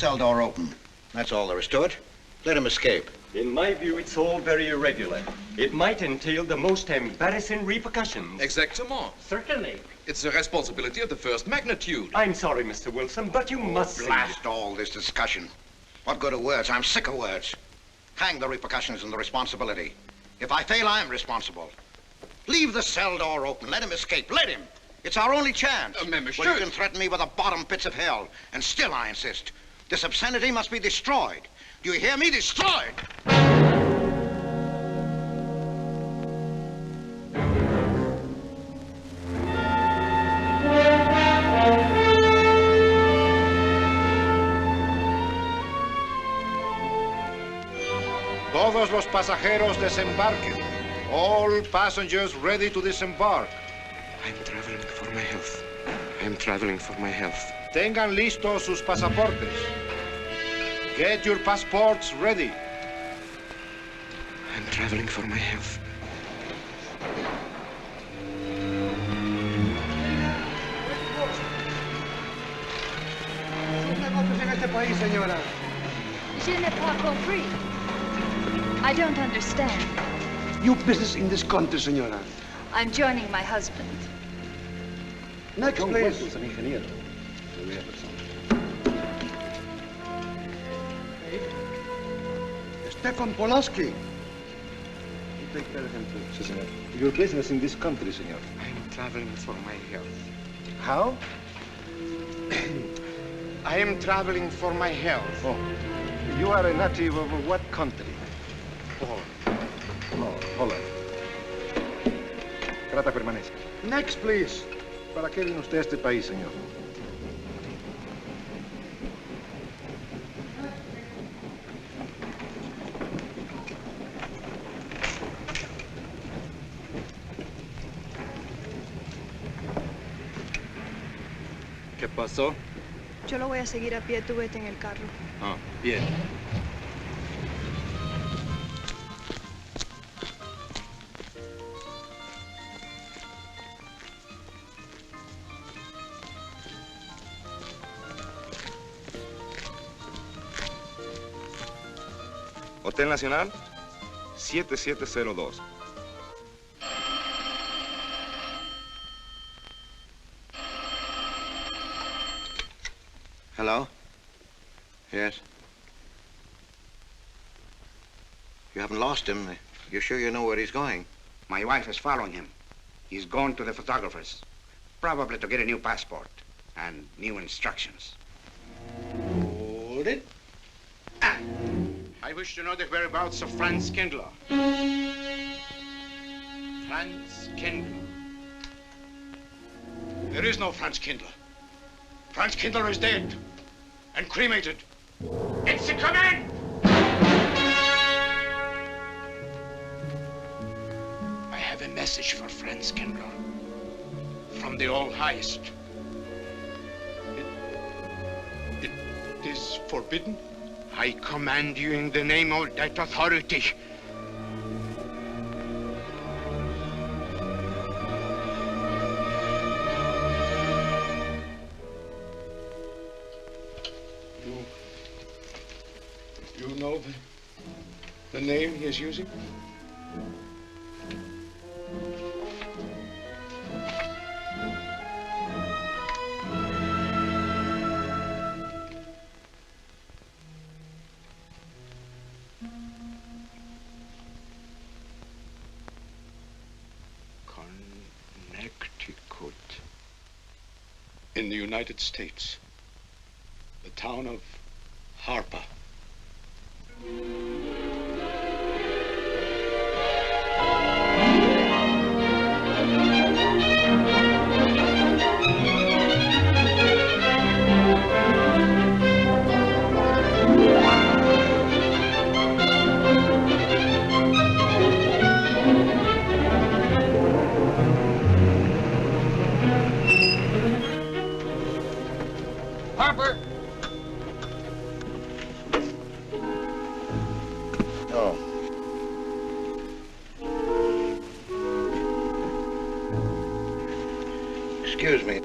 cell door open. That's all there is to it. Let him escape. In my view, it's all very irregular. It might entail the most embarrassing repercussions. Exactement. Certainly. It's a responsibility of the first magnitude. I'm sorry, Mr. Wilson, but you must see Blast all this discussion. What good are words? I'm sick of words. Hang the repercussions and the responsibility. If I fail, I'm responsible. Leave the cell door open. Let him escape. Let him. It's our only chance. Monsieur. Well, you can threaten me with the bottom pits of hell, and still I insist. This obscenity must be destroyed. Do you hear me? Destroyed! Todos los pasajeros desembarquen. All passengers ready to disembark. I'm traveling for my health. I'm traveling for my health. Tengan listos sus pasaportes. Get your passports ready. I'm traveling for my health. Je n'ai pas compris. I don't understand. Your business in this country, senora. I'm joining my husband. Next, please. Stefan Polaski. You take care of him too. Sí, señor. Your business in this country, senor. I'm traveling for my health. How? I am traveling for my health. Oh. You are a native of what country? Poland. No, Holland. Trata permanezca. Next, please. ¿Para qué vino usted a este país, señor? ¿Qué pasó? Yo lo voy a seguir a pie, tú vete en el carro. Ah, bien. Hotel Nacional, 7702. Hello? Yes? You haven't lost him. You're sure you know where he's going? My wife is following him. He's gone to the photographer's, probably to get a new passport and new instructions. Hold it. I wish to know the whereabouts of Franz Kindler. Franz Kindler. There is no Franz Kindler. Franz Kindler is dead and cremated. It's a command! I have a message for Franz Kindler from the All-Highest. It is forbidden? I command you in the name of that authority. You know the name he is using? Connecticut. In the United States. The town of Harper. Harper! Oh. Excuse me.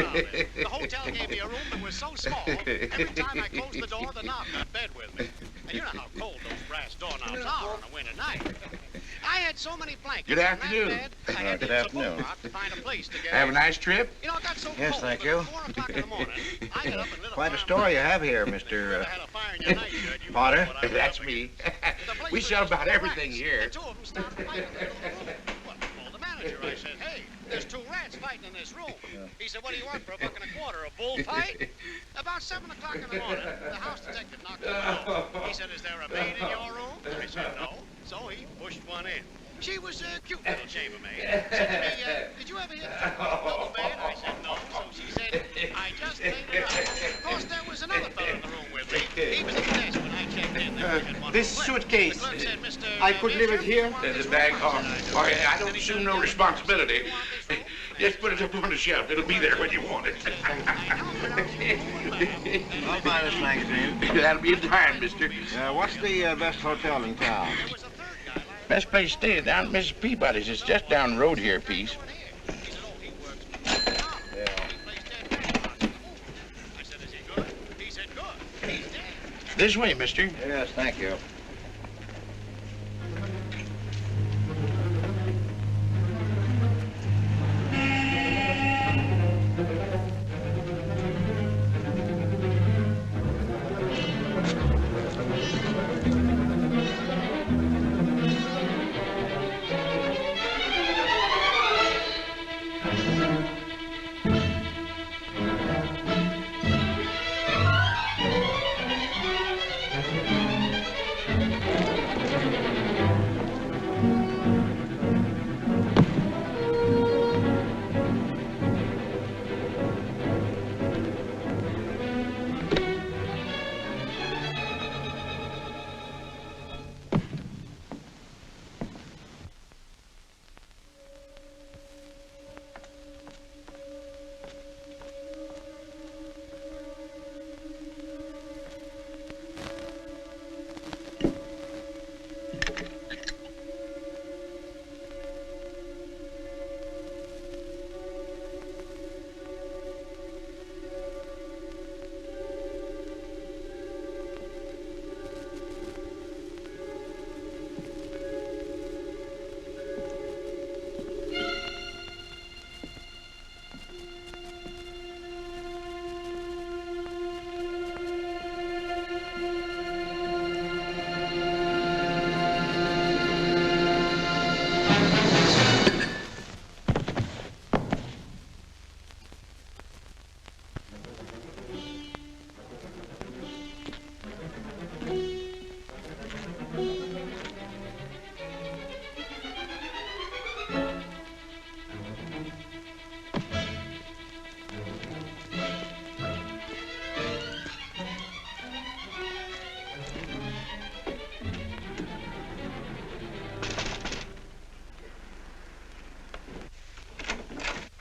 around it. The hotel gave me a room that was so small, every time I closed the door, the knob got bed with me. And you know how cold those brass doorknobs are on a winter night. I had so many blankets. Good afternoon. In that bed, I had Good to use a afternoon. boat to find a place to get Have a in. nice trip? You know, it got so Yes, cold thank that you. at 4 o'clock in the morning, I got up and lit a Quite a fire. story you have here, If you Mr. ever had a fire in your night, you Potter. know what I was That's up me. against. The place We was sell just about full of everything rats, here. And two of them started fighting in the middle of the room. Well, I called the manager. I said, hey, there's 2 rats fighting in this room. He said, what do you want for $1.25? A bullfight? About 7 o'clock in the morning, the house detective knocked on the door. He said, is there a maid in your room? I said, no. So he pushed one in. She was a cute little chambermaid. Said to me, did you ever hear the double bed? I said, no. So she said, I just made it up. Of course, there was another fellow in the room with me. He was at the desk when I checked in. There we had one This room left. suitcase, The clerk said, Mr. I could leave it Major, here? you want There's this a bag. room? Oh, I said, oh, I do. yeah, I don't Then he assume said, no "You responsibility. want this room?" Just put it up on the shelf. It'll be there when you want it. I'll find us next time. That'll be a time, mister. What's the best hotel in town? Best place to stay down at Mrs. Peabody's. It's just down the road here a piece. Yeah. This way, mister. Yes, thank you.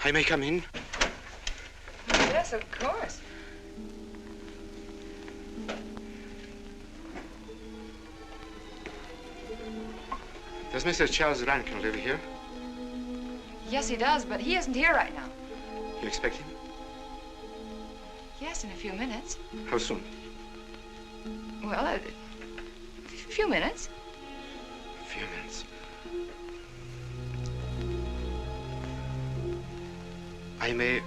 I may come in? Yes, of course. Does Mr. Charles Rankin live here? Yes, he does, but he isn't here right now. You expect him? Yes, in a few minutes. How soon? Well, a few minutes. A few minutes. I may...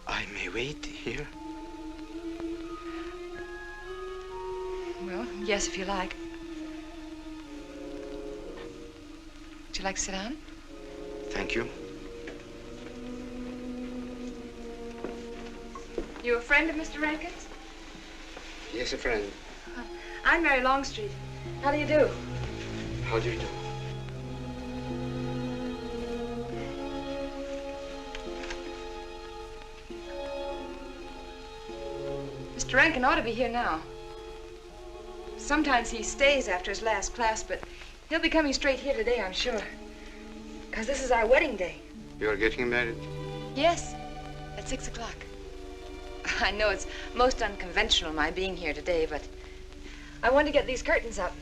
I may wait here? Well, yes, if you like. Would you like to sit down? Thank you. You a friend of Mr. Rankin's? Yes, a friend. I'm Mary Longstreet. How do you do? How do you do? Mr. Rankin ought to be here now. Sometimes he stays after his last class, but he'll be coming straight here today, I'm sure. Because this is our wedding day. You're getting married? Yes, at 6 o'clock. I know it's most unconventional, my being here today, but I want to get these curtains up.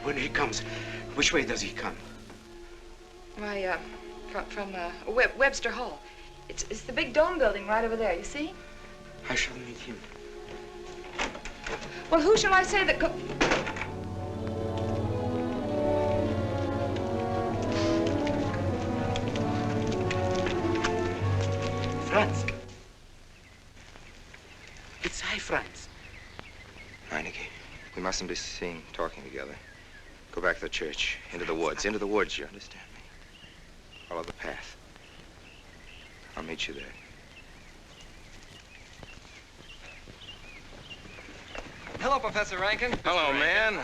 When he comes, which way does he come? Why, from Webster Hall. It's the big dome building right over there, you see? I shall meet him. Well, who shall I say that Franz. It's I, Franz. Meineke, we mustn't be seen talking together. Go back to the church, into the woods, you understand me? Follow the path. I'll meet you there. Hello, Professor Rankin. Hello, man.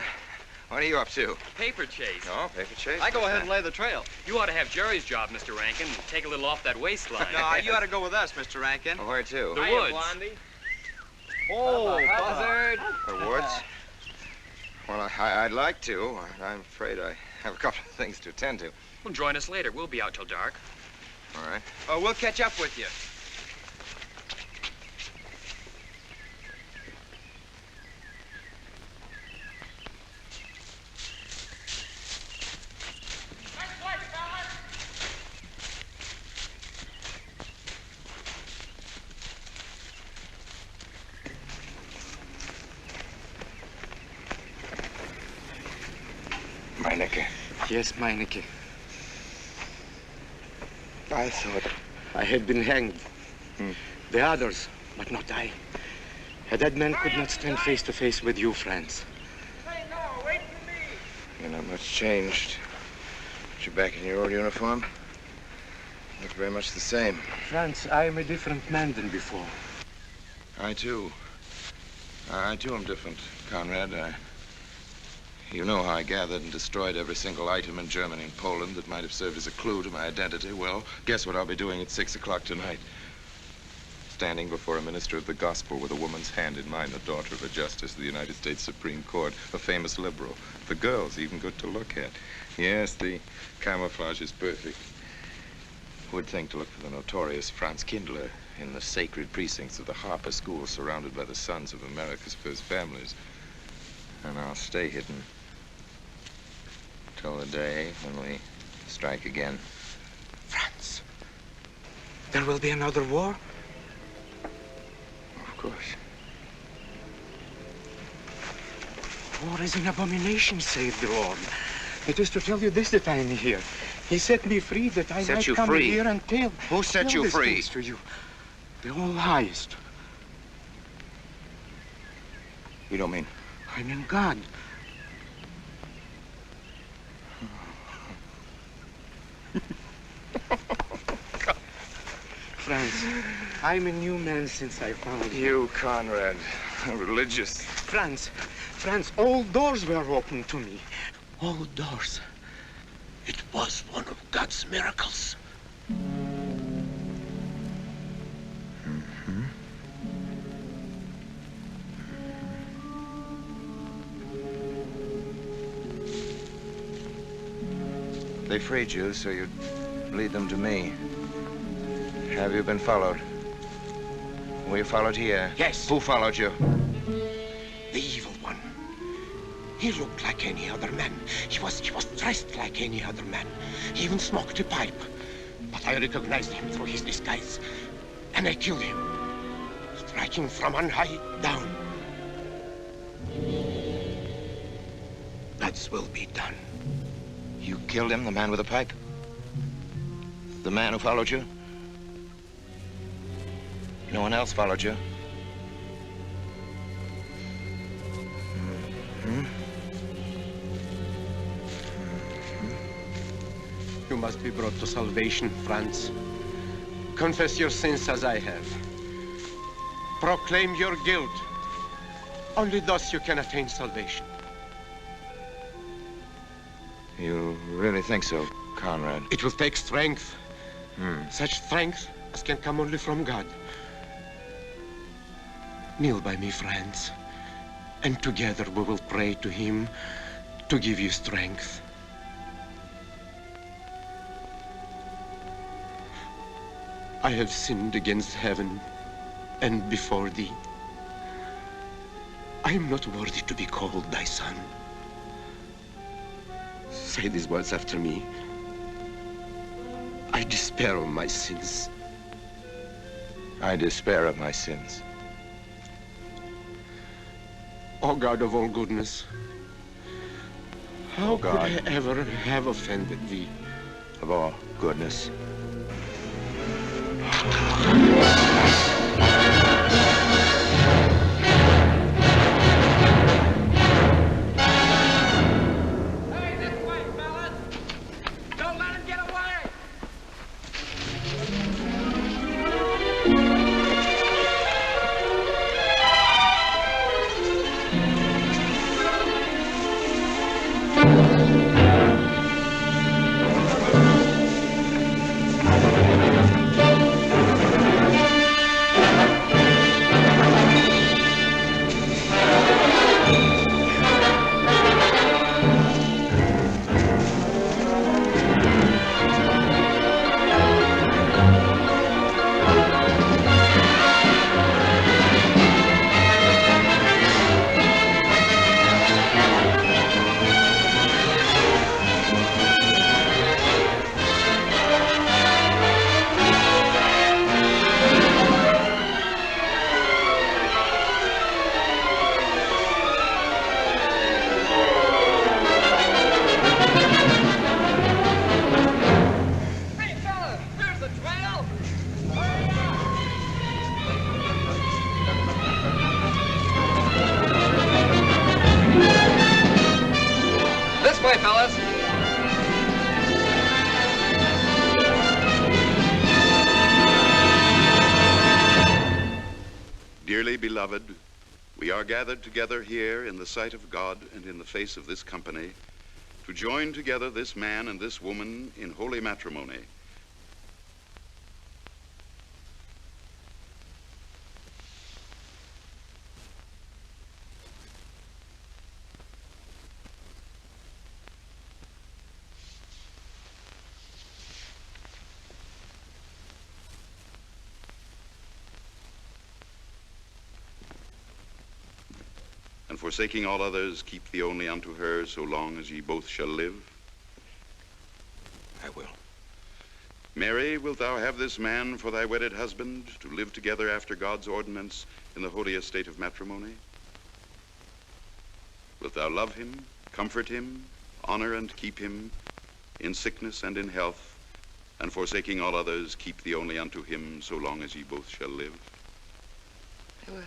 What are you up to? Paper chase. Oh, paper chase? I go ahead and lay the trail. You ought to have Jerry's job, Mr. Rankin, and take a little off that waistline. No, you ought to go with us, Mr. Rankin. Oh, where to? The woods. Oh, buzzard. The woods? Well, I'd like to. I'm afraid I have a couple of things to attend to. Well, join us later. We'll be out till dark. All right. Oh, we'll catch up with you. Meineke. Yes, Meineke. I thought I had been hanged. The others, but not I. A dead man could not stand face to face with you, Franz. You're not much changed. But you're back in your old uniform. Look very much the same. Franz, I am a different man than before. I too am different, Conrad. You know how I gathered and destroyed every single item in Germany and Poland that might have served as a clue to my identity. Well, guess what I'll be doing at 6 o'clock tonight? Standing before a minister of the gospel with a woman's hand in mine, the daughter of a justice of the United States Supreme Court, a famous liberal. The girl's even good to look at. Yes, the camouflage is perfect. Who would think to look for the notorious Franz Kindler in the sacred precincts of the Harper School, surrounded by the sons of America's first families? And I'll stay hidden till the day when we strike again. Franz, there will be another war? Of course. War is an abomination, saith the Lord. It is to tell you this that I am here. He set me free that I might come here and tell. Who set you free? Things to you. The All Highest. You don't mean? I mean God. Franz, I'm a new man since I found you. You, Conrad, religious. Franz, all doors were open to me. All doors. It was one of God's miracles. They freed you so you'd lead them to me. Have you been followed? Were you followed here? Yes. Who followed you? The evil one. He looked like any other man. He was dressed like any other man. He even smoked a pipe. But I recognized him through his disguise. And I killed him, striking from on high down. God's will be done. You killed him, the man with the pipe? The man who followed you? No one else followed you? You must be brought to salvation, Franz. Confess your sins as I have. Proclaim your guilt. Only thus you can attain salvation. You really think so, Conrad? It will take strength. Such strength as can come only from God. Kneel by me, Franz, and together we will pray to him to give you strength. I have sinned against heaven and before thee. I am not worthy to be called thy son. say these words after me. I despair of my sins. I despair of my sins. O God of all goodness, how could I ever have offended thee? Of all goodness. Dearly beloved, we are gathered together here in the sight of God and in the face of this company to join together this man and this woman in holy matrimony. And forsaking all others, keep thee only unto her so long as ye both shall live? I will. Mary, wilt thou have this man for thy wedded husband, to live together after God's ordinance in the holy estate of matrimony? Wilt thou love him, comfort him, honor and keep him in sickness and in health, and forsaking all others, keep thee only unto him so long as ye both shall live? I will.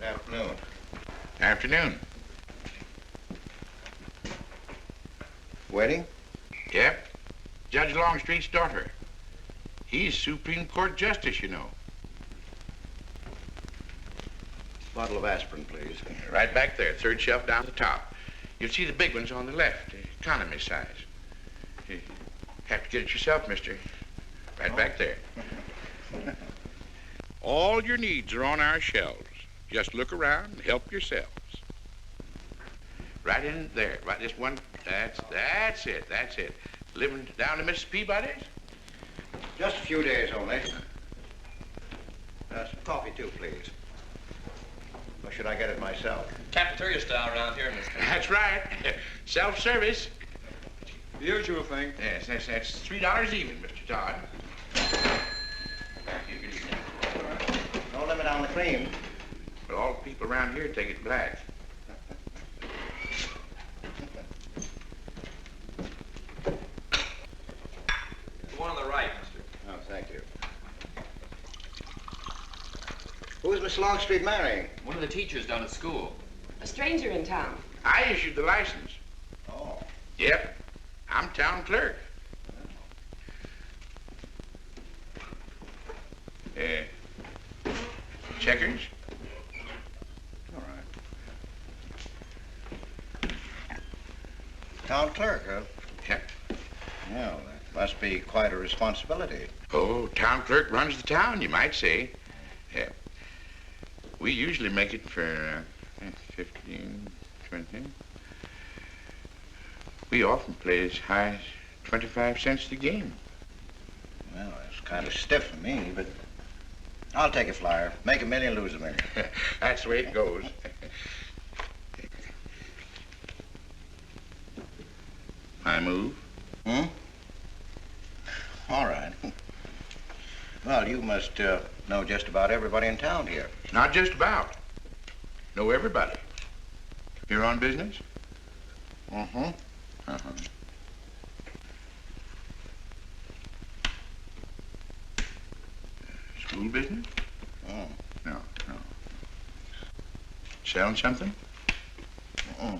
Afternoon. Afternoon. Wedding? Yep. Judge Longstreet's daughter. He's Supreme Court Justice, you know. Bottle of aspirin, please. Right back there, third shelf down the top. You'll see the big ones on the left, the economy size. You have to get it yourself, mister. Right back there. All your needs are on our shelves. Just look around and help yourselves. Right in there, right this one, that's it. Living down to Mrs. Peabody's? Just a few days only. Some coffee, too, please. Or should I get it myself? Cafeteria style around here, mister. That's right. Self-service. The usual thing. Yes, that's $3 even, Mr. Todd. No limit on the cream. But all the people around here take it black. The one on the right, mister. Oh, thank you. Who's Miss Longstreet marrying? One of the teachers down at school. A stranger in town. I issued the license. Oh. Yep. I'm town clerk. Checkers? All right. Town clerk, huh? Yep. Well, that must be quite a responsibility. Oh, town clerk runs the town, you might say. Yeah. We usually make it for 15, 20. We often play as high as 25 cents the game. Well, that's kind of stiff for me, but I'll take a flyer. Make $1 million, lose $1 million. That's the way it goes. I move? Hmm? All right. Well, you must know just about everybody in town here. Not just about. Know everybody. You're on business? Mm-hmm. Uh-huh. School business? Oh. No, no. Selling something? Mm-mm.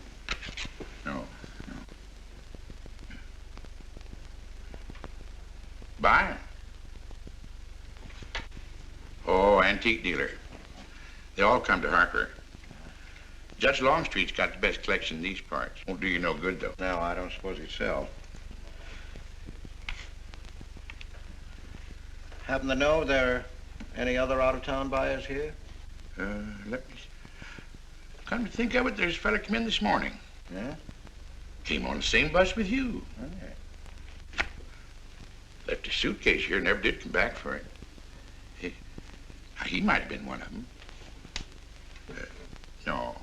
No, no. Buying? Oh, antique dealer. They all come to Harper. Judge Longstreet's got the best collection in these parts. Won't do you no good, though. No, I don't suppose he'd sell. Happen to know there are any other out-of-town buyers here? Let me... Come to think of it, there's a fella come in this morning. Yeah? Came on the same bus with you. Okay. Left his suitcase here, never did come back for it. He might have been one of them. No.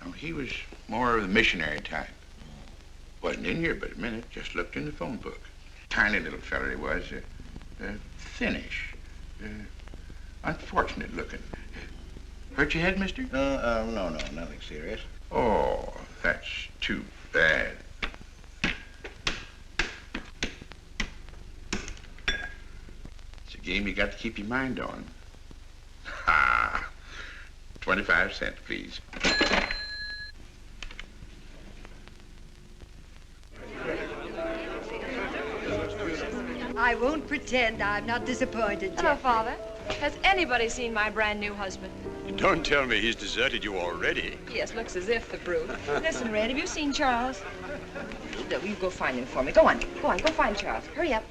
No, he was more of the missionary type. Wasn't in here but a minute, just looked in the phone book. Tiny little fella he was, thinnish, unfortunate looking. Hurt your head, mister? No, nothing serious. Oh, that's too bad. It's a game you got to keep your mind on. Ha! 25 cents, please. I won't pretend I'm not disappointed, Hello, Jeffrey. Father. Has anybody seen my brand new husband? Don't tell me he's deserted you already. Yes, looks as if, the brute. Listen, Red, have you seen Charles? You go find him for me. Go on, go find Charles. Hurry up.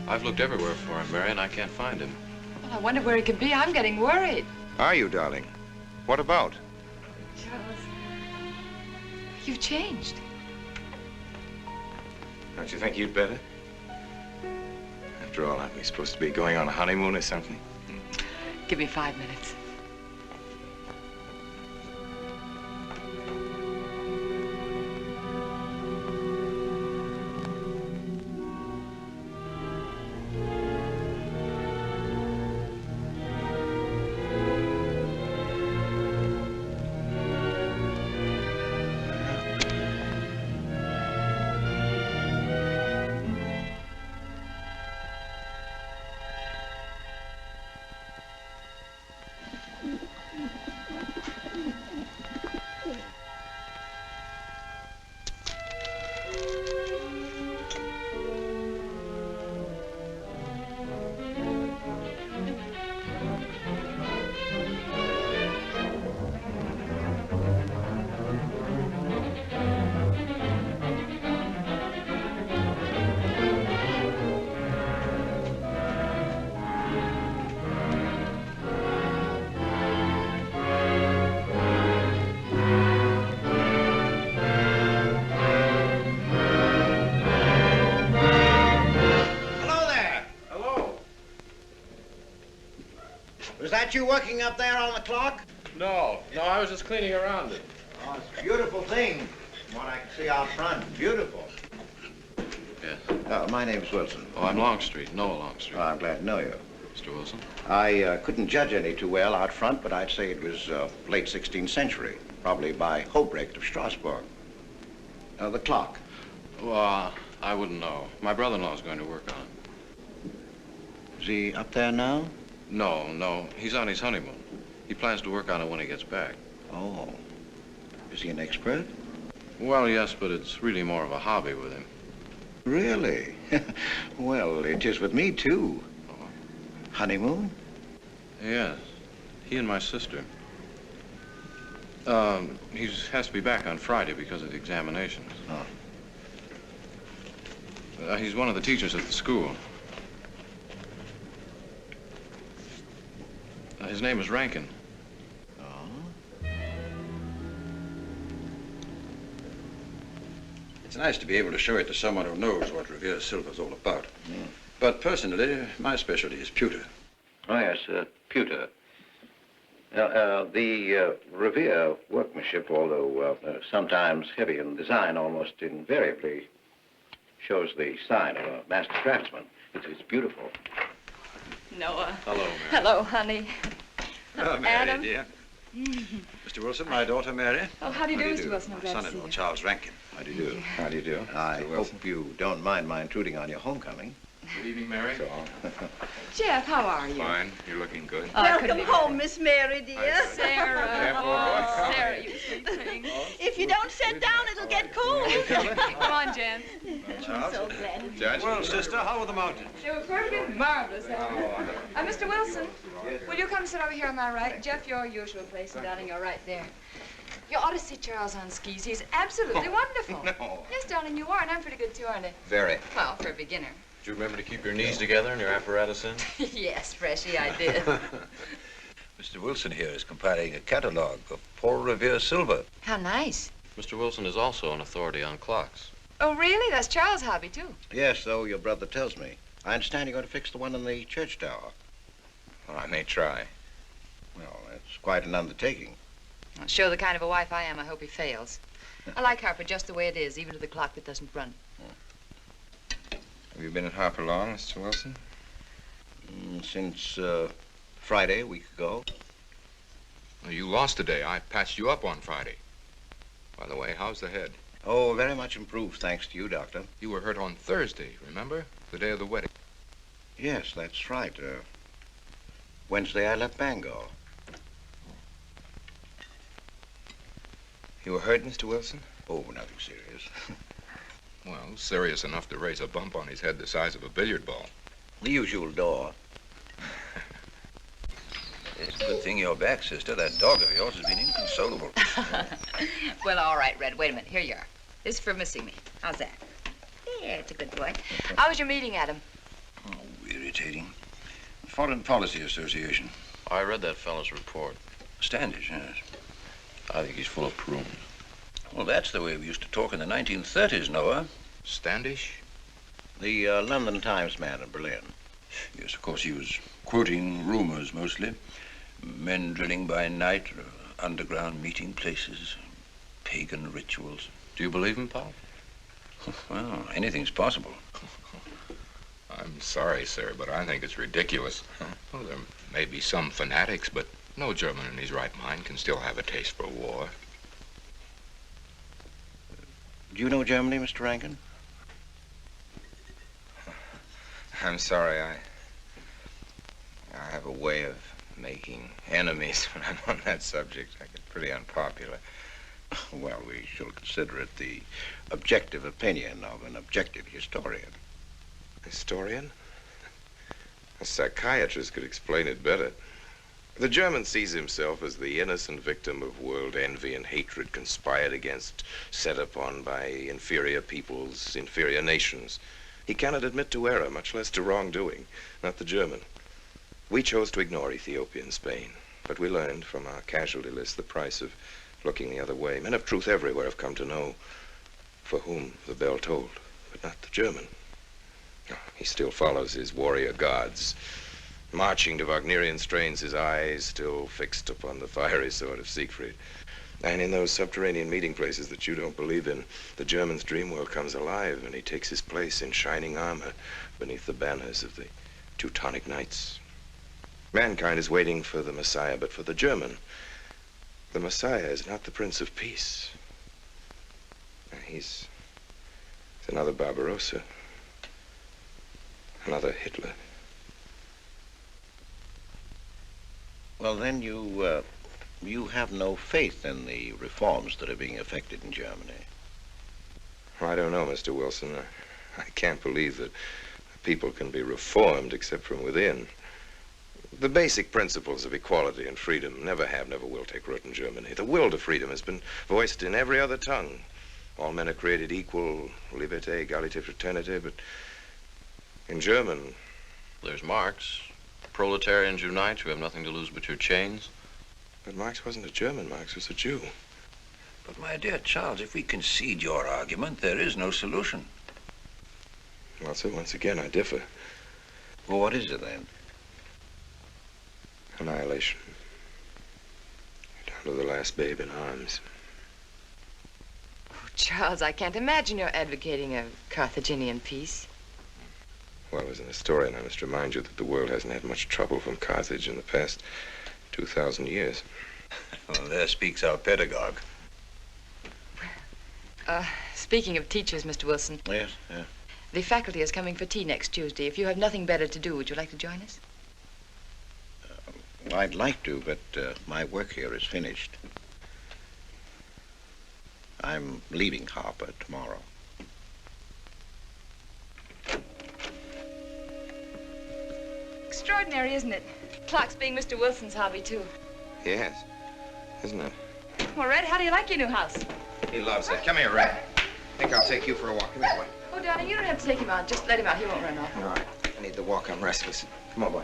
I've looked everywhere for him, Mary, and I can't find him. Well, I wonder where he could be. I'm getting worried. Are you, darling? What about? Charles, you've changed. Don't you think you'd better? After all, aren't we supposed to be going on a honeymoon or something? Give me 5 minutes. Was that you working up there on the clock? No, I was just cleaning around it. Oh, it's a beautiful thing. From what I can see out front, beautiful. Yes. My name's Wilson. Oh, I'm Longstreet, Noah Longstreet. Oh, I'm glad to know you. Mr. Wilson? I couldn't judge any too well out front, but I'd say it was late 16th century, probably by Hobrecht of Strasbourg. The clock. Well, I wouldn't know. My brother-in-law's going to work on it. Is he up there now? No. He's on his honeymoon. He plans to work on it when he gets back. Oh. Is he an expert? Well, yes, but it's really more of a hobby with him. Really? Well, it is with me, too. Oh. Honeymoon? Yes. He and my sister. He has to be back on Friday because of the examinations. Oh. He's one of the teachers at the school. His name is Rankin. It's nice to be able to show it to someone who knows what Revere Silver's all about. But personally, my specialty is pewter. Oh, yes, pewter. The Revere workmanship, although sometimes heavy in design, almost invariably shows the sign of a master craftsman. It's beautiful. Noah. Hello, Mary. Hello, honey. Oh, Mary, Adam. dear. Mr. Wilson, my daughter, Mary. Oh, how do you do, Mr. Wilson? I'm glad to see Son-in-law, you. Charles Rankin. How do you do? How do you do? I hope you don't mind my intruding on your homecoming. Good evening, Mary. Jeff, how are you? Fine. You're looking good. Oh, Welcome home, Miss Mary, dear. Sarah. Oh, Sarah, you sweet thing. If you don't sit down, it'll get cold. Come on, Jen. Charles. So glad. Judge. Well, sister, how were the mountains? They were perfectly marvelous. Mr. Wilson, will you come sit over here on my right? Jeff, your usual place, and darling, you're right there. You ought to see Charles on skis. He's absolutely wonderful. No. Yes, darling, you are, and I'm pretty good too, aren't I? Very. Well, for a beginner. Do you remember to keep your knees together and your apparatus in? Yes, Freshy, I did. Mr. Wilson here is compiling a catalogue of Paul Revere silver. How nice. Mr. Wilson is also an authority on clocks. Oh, really? That's Charles' hobby, too. Yes, so your brother tells me. I understand you're going to fix the one in the church tower. Well, I may try. Well, that's quite an undertaking. I'll show the kind of a wife I am. I hope he fails. I like Harper just the way it is, even to the clock that doesn't run. Have you been at Harper long, Mr. Wilson? Since Friday, a week ago. Well, you lost today. I patched you up on Friday. By the way, how's the head? Oh, very much improved, thanks to you, Doctor. You were hurt on Thursday, remember? The day of the wedding. Yes, that's right. Wednesday, I left Bangor. You were hurt, Mr. Wilson? Oh, nothing serious. Well, serious enough to raise a bump on his head the size of a billiard ball. The usual door. It's a good thing you're back, sister. That dog of yours has been inconsolable. Well, all right, Red. Wait a minute. Here you are. This is for missing me. How's that? Yeah, it's a good boy. How was your meeting, Adam? Oh, irritating. Foreign Policy Association. I read that fellow's report. Standish, yes. I think he's full of prunes. Well, that's the way we used to talk in the 1930s, Noah. Standish? The London Times man in Berlin. Yes, of course, he was quoting rumors mostly. Men drilling by night, underground meeting places, pagan rituals. Do you believe him, Paul? Well, anything's possible. I'm sorry, sir, but I think it's ridiculous. Well, there may be some fanatics, but no German in his right mind can still have a taste for war. Do you know Germany, Mr. Rankin? I'm sorry, I have a way of making enemies when I'm on that subject. I get pretty unpopular. Well, we shall consider it the objective opinion of an objective historian. Historian? A psychiatrist could explain it better. The German sees himself as the innocent victim of world envy and hatred conspired against, set upon by inferior peoples, inferior nations. He cannot admit to error, much less to wrongdoing, not the German. We chose to ignore Ethiopia and Spain, but we learned from our casualty list the price of looking the other way. Men of truth everywhere have come to know for whom the bell tolled, but not the German. He still follows his warrior gods, marching to Wagnerian strains, his eyes still fixed upon the fiery sword of Siegfried. And in those subterranean meeting places that you don't believe in, the German's dream world comes alive, and he takes his place in shining armor beneath the banners of the Teutonic Knights. Mankind is waiting for the Messiah, but for the German, the Messiah is not the Prince of Peace. He's another Barbarossa, another Hitler. Well, then you have no faith in the reforms that are being effected in Germany. I don't know, Mr. Wilson. I can't believe that people can be reformed except from within. The basic principles of equality and freedom never have, never will take root in Germany. The will to freedom has been voiced in every other tongue. All men are created equal, liberté, égalité, fraternité, but in German... There's Marx. Proletarians unite, you have nothing to lose but your chains. But Marx wasn't a German, Marx was a Jew. But my dear Charles, if we concede your argument, there is no solution. Well, sir, once again, I differ. Well, what is it then? Annihilation. Down to the last babe in arms. Oh, Charles, I can't imagine you're advocating a Carthaginian peace. Well, as an historian, I must remind you that the world hasn't had much trouble from Carthage in the past 2,000 years. Well, there speaks our pedagogue. Speaking of teachers, Mr. Wilson. Yes, yeah. The faculty is coming for tea next Tuesday. If you have nothing better to do, would you like to join us? Well, I'd like to, but my work here is finished. I'm leaving Harper tomorrow. Extraordinary, isn't it? Clocks being Mr. Wilson's hobby, too. Yes, isn't it? Well, Red, how do you like your new house? He loves it. Come here, Red. I think I'll take you for a walk. Come here, boy. Oh, darling, you don't have to take him out. Just let him out. He won't run off. All right. I need the walk. I'm restless. Come on, boy.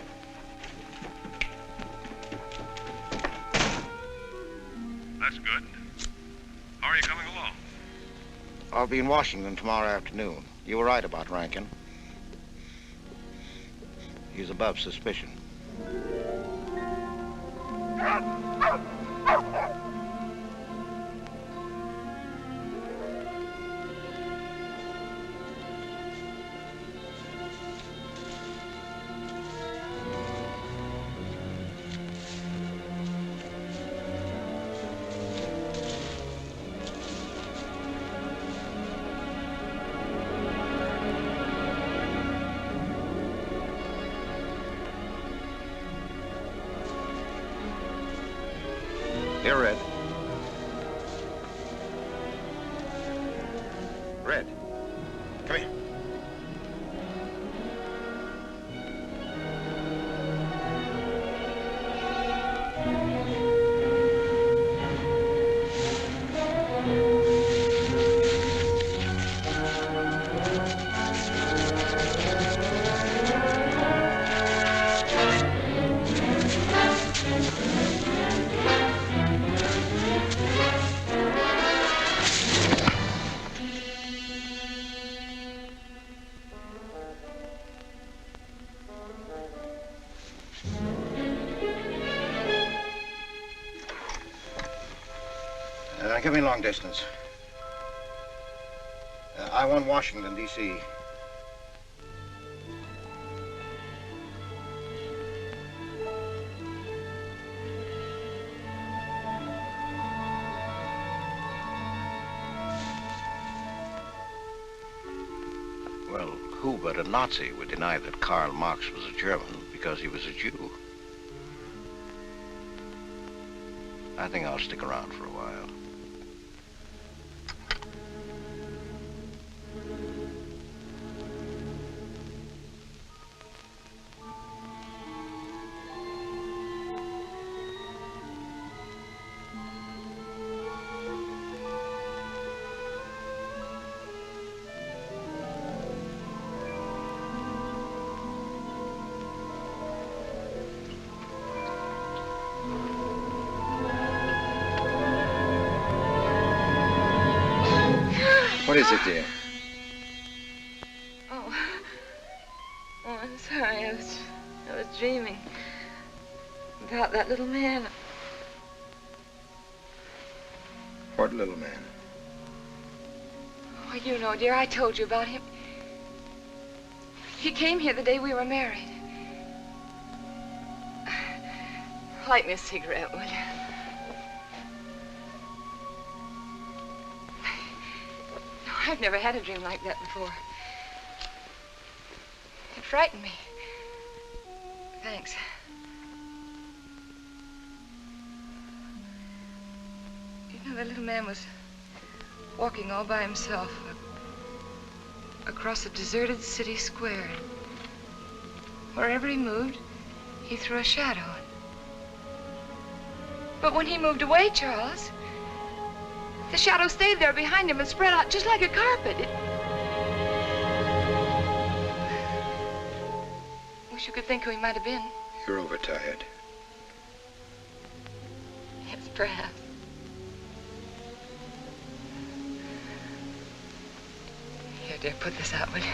That's good. How are you coming along? I'll be in Washington tomorrow afternoon. You were right about Rankin. He's above suspicion. Here, Red. Red, come here. Give me long distance. I want Washington, D.C. Well, who but a Nazi would deny that Karl Marx was a German because he was a Jew? I think I'll stick around for a while. What is it, dear? Oh, I'm sorry. I was dreaming about that little man. What little man? Oh, you know, dear, I told you about him. He came here the day we were married. Light me a cigarette, will you? No, I've never had a dream like that before. It frightened me. Thanks. You know, the little man was walking all by himself across a deserted city square. Wherever he moved, He threw a shadow. But when he moved away, Charles, the shadow stayed there behind him and spread out just like a carpet. Wish you could think who he might have been. You're overtired. Yes, perhaps. Here, dear, put this out, will you?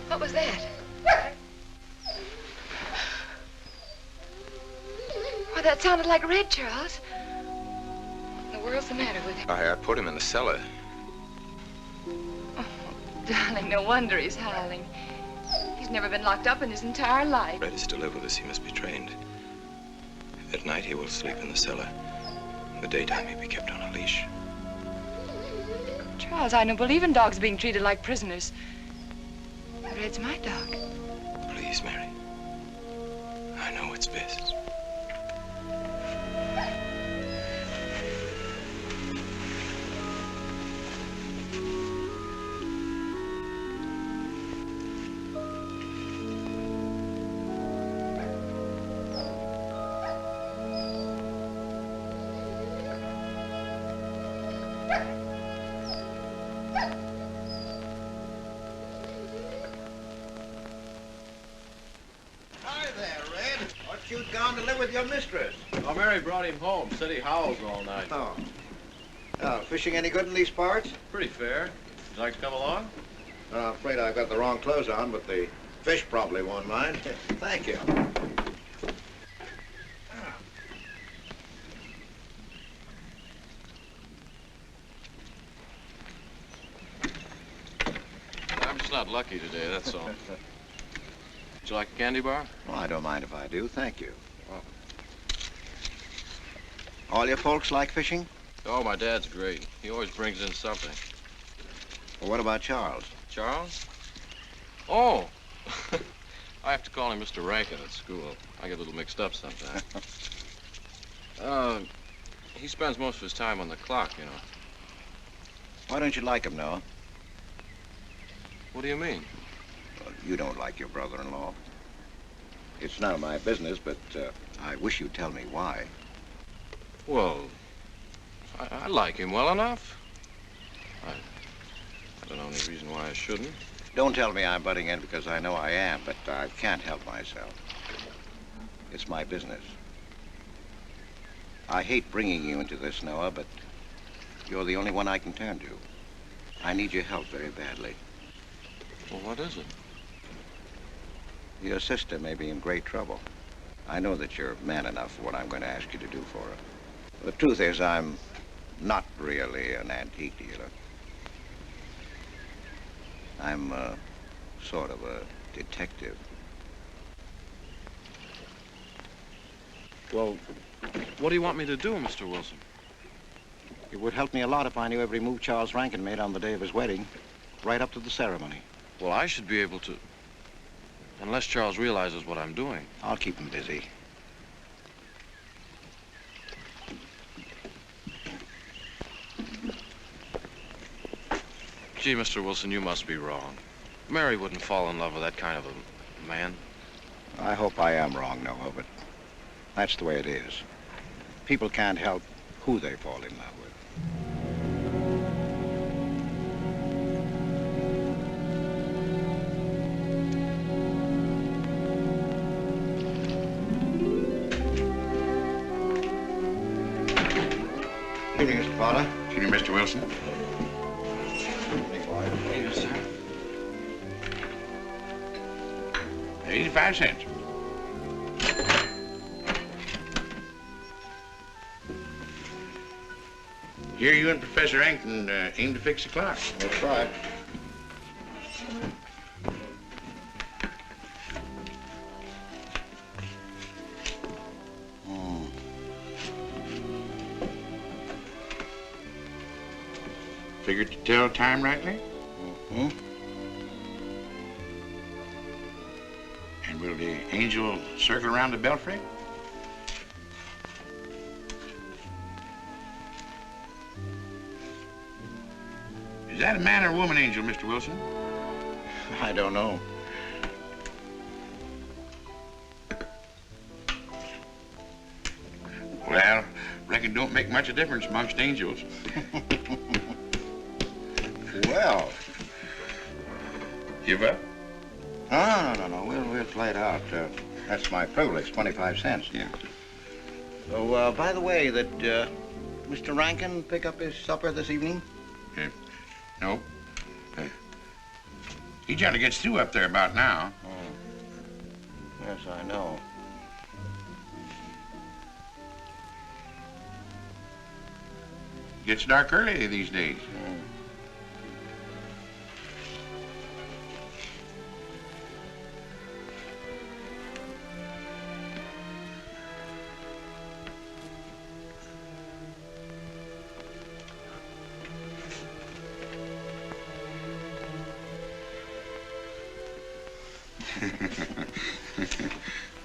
What was that? Why, that sounded like Red, Charles. What in the world's the matter with him? I put him in the cellar. Oh, darling, no wonder he's howling. He's never been locked up in his entire life. Red is still over this. He must be trained. At night, he will sleep in the cellar. In the daytime, he'll be kept on a leash. Charles, I don't believe in dogs being treated like prisoners. Red's my dog. Please, Mary. I know what's best. You'd gone to live with your mistress. Oh, Mary brought him home. Said he howls all night. Oh. Oh, fishing any good in these parts? Pretty fair. Would you like to come along? I'm afraid I've got the wrong clothes on, but the fish probably won't mind. Thank you. I'm just not lucky today, that's all. Would you like a candy bar? Well, I don't mind if I do, thank you. Well, all your folks like fishing? Oh, my dad's great. He always brings in something. Well, what about Charles? Charles? Oh! I have to call him Mr. Rankin at school. I get a little mixed up sometimes. He spends most of his time on the clock, you know. Why don't you like him, Noah? What do you mean? Well, you don't like your brother-in-law. It's none of my business, but I wish you'd tell me why. Well, I like him well enough. I don't know any reason why I shouldn't. Don't tell me I'm butting in because I know I am, but I can't help myself. It's my business. I hate bringing you into this, Noah, but you're the only one I can turn to. I need your help very badly. Well, what is it? Your sister may be in great trouble. I know that you're man enough for what I'm going to ask you to do for her. The truth is, I'm not really an antique dealer. I'm sort of a detective. Well, what do you want me to do, Mr. Wilson? It would help me a lot if I knew every move Charles Rankin made on the day of his wedding, right up to the ceremony. Well, I should be able to, unless Charles realizes what I'm doing. I'll keep him busy. Gee, Mr. Wilson, you must be wrong. Mary wouldn't fall in love with that kind of a man. I hope I am wrong, Noah, but that's the way it is. People can't help who they fall in love with. Good evening, Mr. Potter. Good evening, Mr. Wilson. Thank you, sir. 85 cents. Here you and Professor Rankin aim to fix the clock. We'll try. Figured to tell time rightly? Mm-hmm. And will the angel circle around the belfry? Is that a man or a woman, Angel, Mr. Wilson? I don't know. Well, reckon don't make much of a difference amongst angels. Well. Give up? No. We'll play it out. That's my privilege, 25 cents. Yeah. So, by the way, did Mr. Rankin pick up his supper this evening? No. He generally gets through up there about now. Oh. Yes, I know. Gets dark early these days.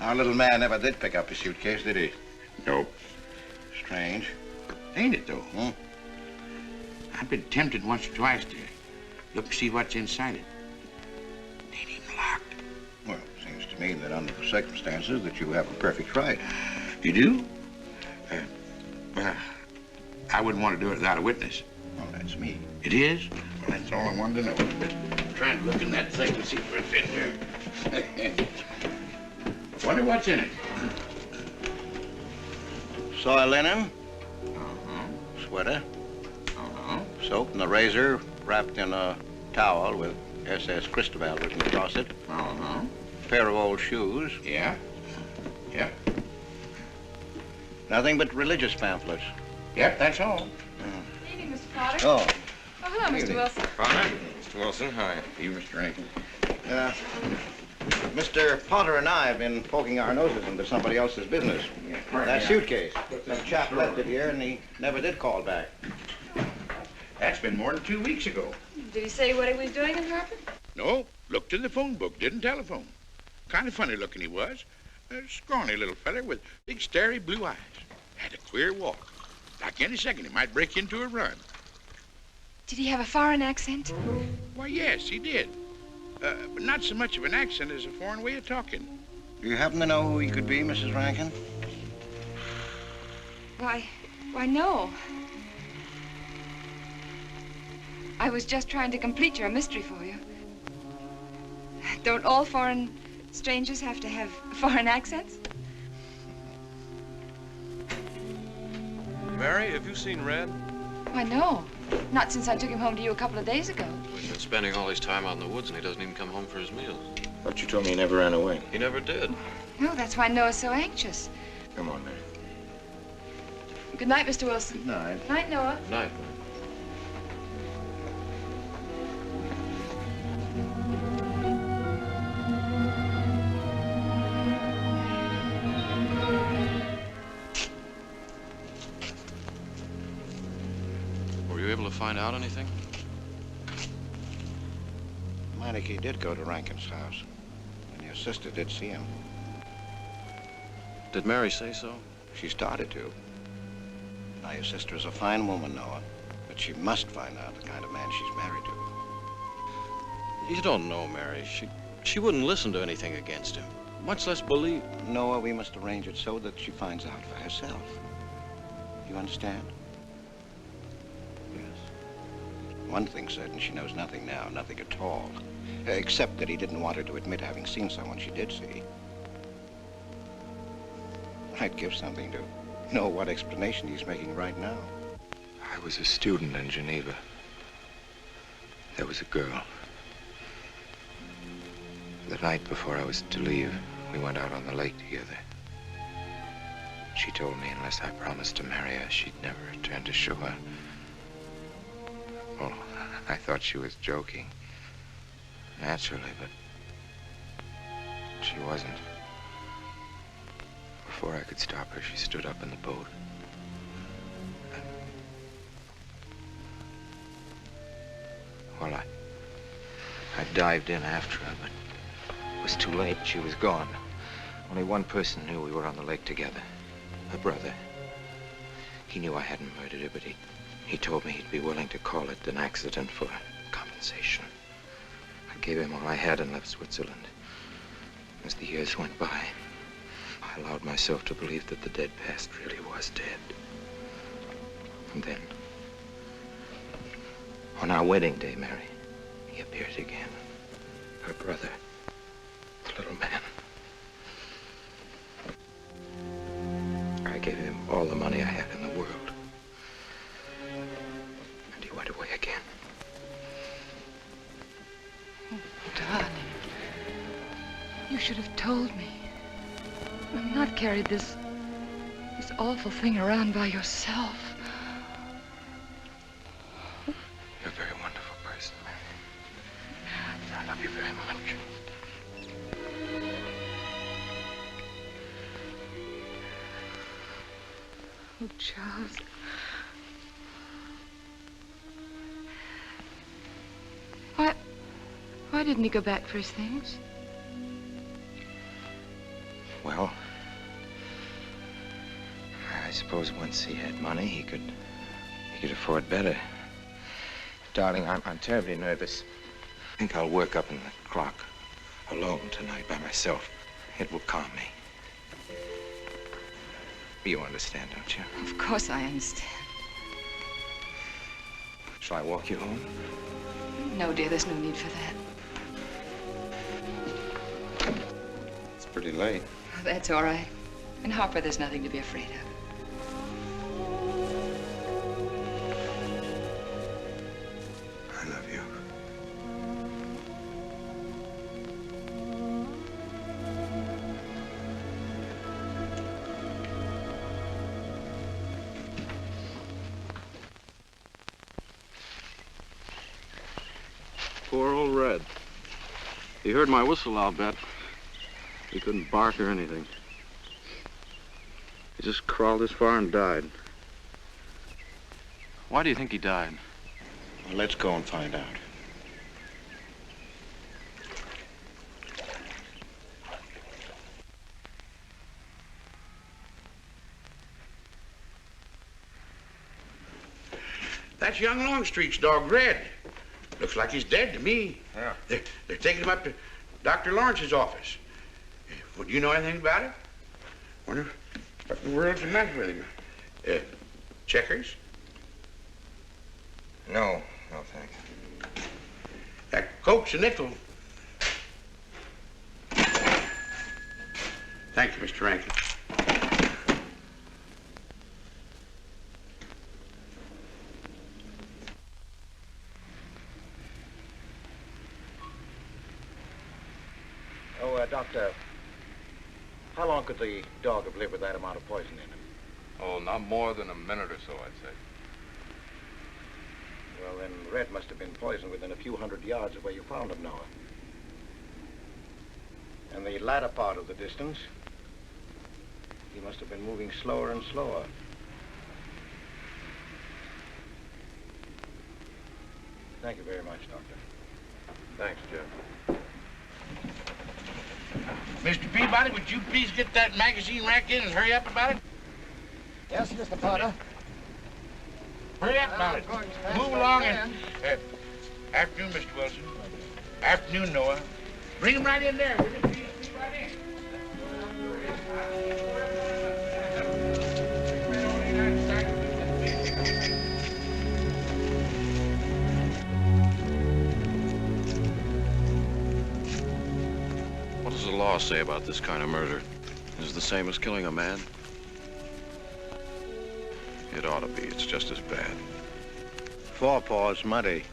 Our little man never did pick up his suitcase, did he? Nope. Strange. Ain't it, though? I've been tempted once or twice to look and see what's inside it. Ain't even locked. Well, it seems to me that under the circumstances that you have a perfect right. You do? Well, I wouldn't want to do it without a witness. Oh, that's me. It is? Well, that's all I wanted to know. I'm trying to look in that thing to see what's in there. Wonder what's in it. Soil linen. Sweater. Soap and a razor wrapped in a towel with SS Cristobal written across it. A pair of old shoes. Yeah. Nothing but religious pamphlets. Yep, that's all. Evening, Mr. Potter. Oh. Oh, hello, Mr. Wilson. Potter? Mr. Wilson, hi. You, Mr. Rankin. Mr. Potter and I have been poking our noses into somebody else's business. That suitcase. Some chap left it here and he never did call back. That's been more than 2 weeks ago. Did he say what he was doing in Hartford? No, looked in the phone book, didn't telephone. Kind of funny looking he was. A scrawny little feller with big starry blue eyes. Had a queer walk. Like any second he might break into a run. Did he have a foreign accent? Why, yes, he did. But not so much of an accent as a foreign way of talking. Do you happen to know who he could be, Mrs. Rankin? Why, no. I was just trying to complete your mystery for you. Don't all foreign strangers have to have foreign accents? Mary, have you seen Red? Why, no. Not since I took him home to you a couple of days ago. He's been spending all his time out in the woods and he doesn't even come home for his meals. But you told me he never ran away. He never did. No, that's why Noah's so anxious. Come on, Mary. Good night, Mr. Wilson. Good night. Night, Noah. Good night. Were you able to find out anything? Meineke did go to Rankin's house, and your sister did see him. Did Mary say so? She started to. Now, your sister is a fine woman, Noah, but she must find out the kind of man she's married to. You don't know, Mary. She wouldn't listen to anything against him, much less believe. Noah, we must arrange it so that she finds out for herself. You understand? Yes. One thing's certain, she knows nothing now, nothing at all. Except that he didn't want her to admit having seen someone she did see. I'd give something to know what explanation he's making right now. I was a student in Geneva. There was a girl. The night before I was to leave, we went out on the lake together. She told me unless I promised to marry her, she'd never return to shore. Well, I thought she was joking. Naturally, but she wasn't. Before I could stop her, she stood up in the boat. Well, I dived in after her, but it was too late. She was gone. Only one person knew we were on the lake together. Her brother. He knew I hadn't murdered her, but He told me he'd be willing to call it an accident for compensation. I gave him all I had and left Switzerland. As the years went by, I allowed myself to believe that the dead past really was dead. And then, on our wedding day, Mary, he appeared again. Her brother, the little man. I gave him all the money I had in the world. And he went away again. Oh, darling. You should have told me. And not carried this awful thing around by yourself. You're a very wonderful person, Mary. I love you very much. Oh, Charles. Why didn't he go back for his things? Well, I suppose once he had money, he could afford better. Darling, I'm terribly nervous. I think I'll work up in the clock alone tonight by myself. It will calm me. You understand, don't you? Of course I understand. Shall I walk you home? No, dear, there's no need for that. It's pretty late. That's all right. In Harper, there's nothing to be afraid of. I love you. Poor old Red. He heard my whistle, I'll bet. He couldn't bark or anything. He just crawled this far and died. Why do you think he died? Well, let's go and find out. That's young Longstreet's dog, Red. Looks like he's dead to me. Yeah. They're taking him up to Dr. Lawrence's office. Would you know anything about it? Wonder what in the world's the matter with him? Checkers? No, thanks. Coke's a nickel. Thank you, Mr. Rankin. Doctor, how long could the dog have lived with that amount of poison in him? Oh, not more than a minute or so, I'd say. Well, then Red must have been poisoned within a few hundred yards of where you found him, Noah. And the latter part of the distance, he must have been moving slower and slower. Thank you very much, Doctor. Thanks, Jeff. Mr. Peabody, would you please get that magazine rack in and hurry up about it? Yes, Mr. Potter. Hurry up about it. Move along and... afternoon, Mr. Wilson. Afternoon, Noah. Bring him right in there, will you? Please, right in. What does the law say about this kind of murder? Is it the same as killing a man? It ought to be. It's just as bad. Forepaws muddy.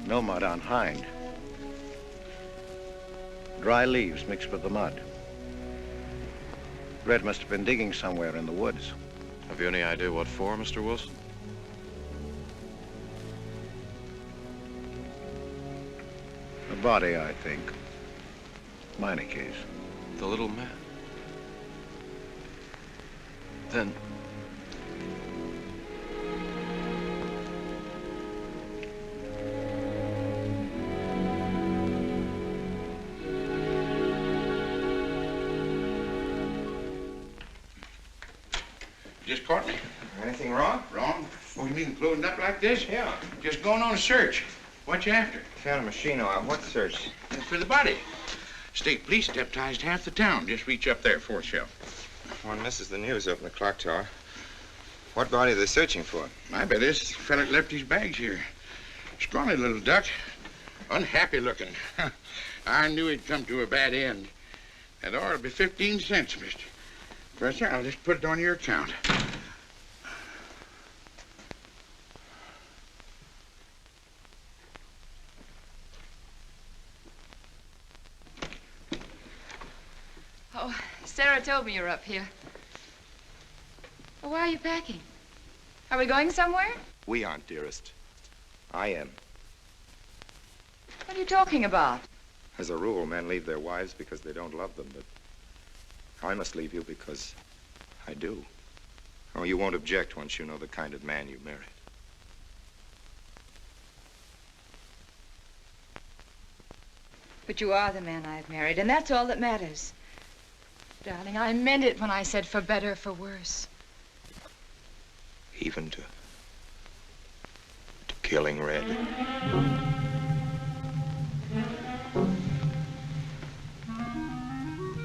No mud on hind. Dry leaves mixed with the mud. Red must have been digging somewhere in the woods. Have you any idea what for, Mr. Wilson? A body, I think. Minor case. The little man. Then... Just caught me. Anything wrong? Wrong? Oh, you mean closing up like this? Yeah. Just going on a search. What you after? Found a machine oil. What search? For the body. State police deputized half the town. Just reach up there, fourth shelf. One misses the news up in the clock tower. What body are they searching for? I bet this fella left his bags here. Scrawny little duck. Unhappy looking. I knew he'd come to a bad end. That ought to be 15 cents, mister. Professor, I'll just put it on your account. Oh, Sarah told me you were up here. Well, why are you packing? Are we going somewhere? We aren't, dearest. I am. What are you talking about? As a rule, men leave their wives because they don't love them, but I must leave you because I do. Oh, you won't object once you know the kind of man you married. But you are the man I've married, and that's all that matters. Darling, I meant it when I said for better or for worse. Even to killing Red.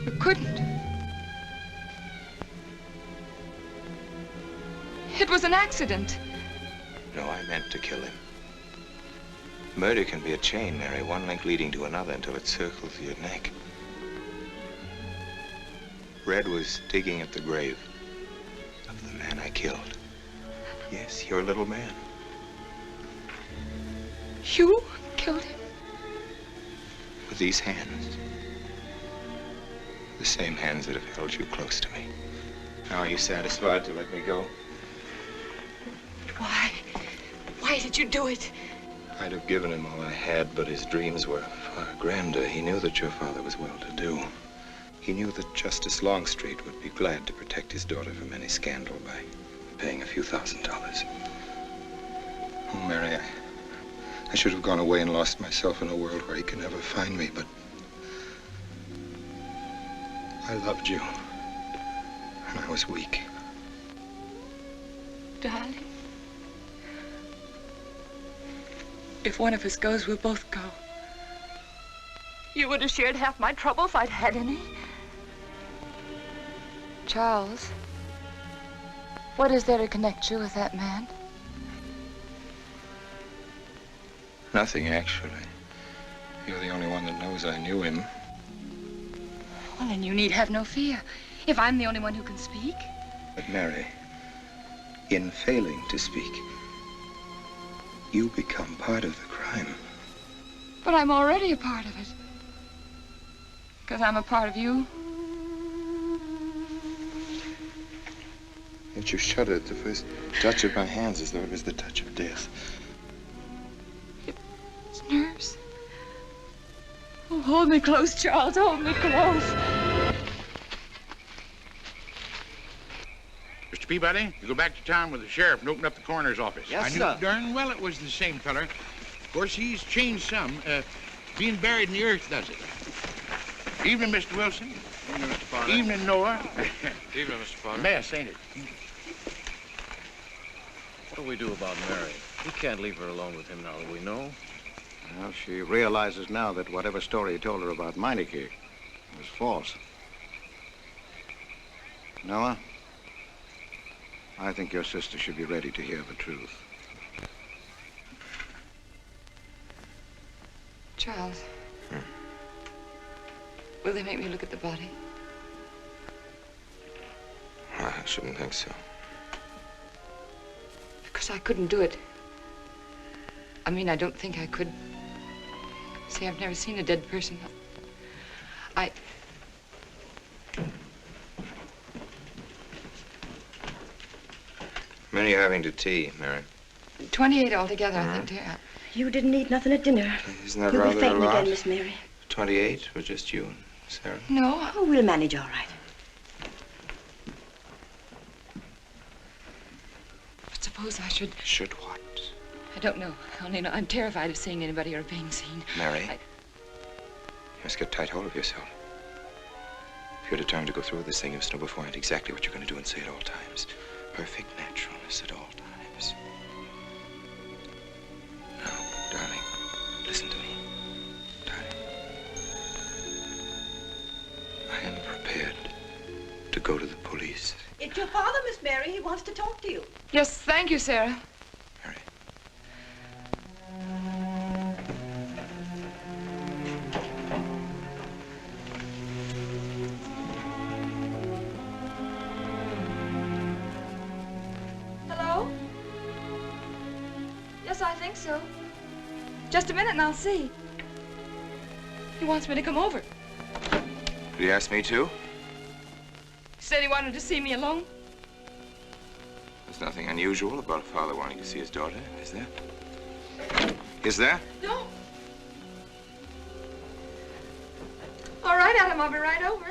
You couldn't. It was an accident. No, I meant to kill him. Murder can be a chain, Mary, one link leading to another until it circles your neck. Red was digging at the grave of the man I killed. Yes, your little man. You killed him? With these hands. The same hands that have held you close to me. Now, are you satisfied to let me go? Why? Why did you do it? I'd have given him all I had, but his dreams were far grander. He knew that your father was well-to-do. He knew that Justice Longstreet would be glad to protect his daughter from any scandal by paying a few $1,000s. Oh, Mary, I should have gone away and lost myself in a world where he could never find me, but I loved you, and I was weak. Darling, if one of us goes, we'll both go. You would have shared half my trouble if I'd had any. Charles, what is there to connect you with that man? Nothing, actually. You're the only one that knows I knew him. Well, then you need have no fear. If I'm the only one who can speak. But Mary, in failing to speak, you become part of the crime. But I'm already a part of it. Because I'm a part of you. Yet you shuddered at the first touch of my hands as though it was the touch of death. It's nerves. Oh, hold me close, Charles. Hold me close. Mr. Peabody, you go back to town with the sheriff and open up the coroner's office. Yes, I knew darn well it was the same feller. Of course, he's changed some. Being buried in the earth does it. Evening, Mr. Wilson. Evening, Mr. Potter. Evening, Noah. Evening, Mr. Potter. Mess, ain't it? What do we do about Mary? We can't leave her alone with him now that we know. Well, she realizes now that whatever story he told her about Meineke was false. Noah, I think your sister should be ready to hear the truth. Charles. Will they make me look at the body? I shouldn't think so. Because I couldn't do it. I mean, I don't think I could. See, I've never seen a dead person. Many are having to tea, Mary. 28 altogether, I think, dear. You didn't eat nothing at dinner. Isn't that You'll rather be fainting a lot? again, Miss Mary. 28 for just you and Sarah? No. Oh, we'll manage all right. But suppose I should... Should what? I don't know. Only know I'm terrified of seeing anybody or being seen. Mary, you must get tight hold of yourself. If you're determined to go through with this thing, you must know beforehand exactly what you're going to do and say at all times. Perfect naturalness at all times. go to the police. It's your father, Miss Mary. He wants to talk to you. Yes, thank you, Sarah. Hello? Yes, I think so. Just a minute and I'll see. He wants me to come over. Did he ask me to? He said he wanted to see me alone. There's nothing unusual about a father wanting to see his daughter, is there? Is there? No. All right, Adam, I'll be right over.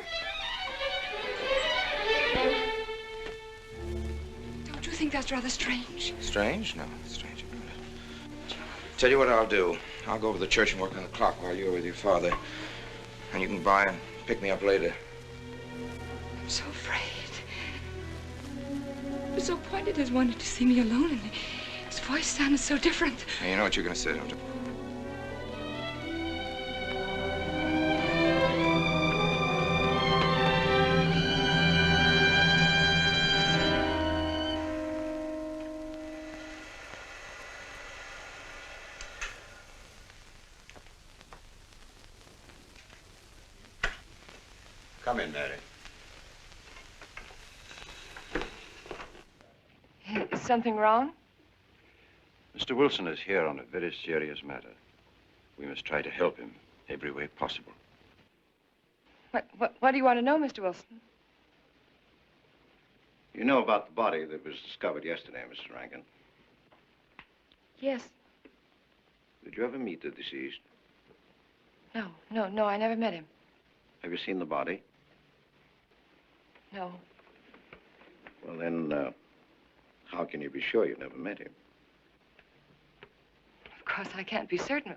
Don't you think that's rather strange? Strange? No, strange about it. Tell you what I'll do. I'll go over to the church and work on the clock while you're with your father. And you can buy and pick me up later. I'm so afraid. He was so pointed as wanted to see me alone, and his voice sounded so different. Hey, you know what you're going to say, don't you? Come in, Mary. Is something wrong? Mr. Wilson is here on a very serious matter. We must try to help him every way possible. What do you want to know, Mr. Wilson? You know about the body that was discovered yesterday, Mrs. Rankin. Yes. Did you ever meet the deceased? No, I never met him. Have you seen the body? No. Well, then, how can you be sure you never met him? Of course, I can't be certain.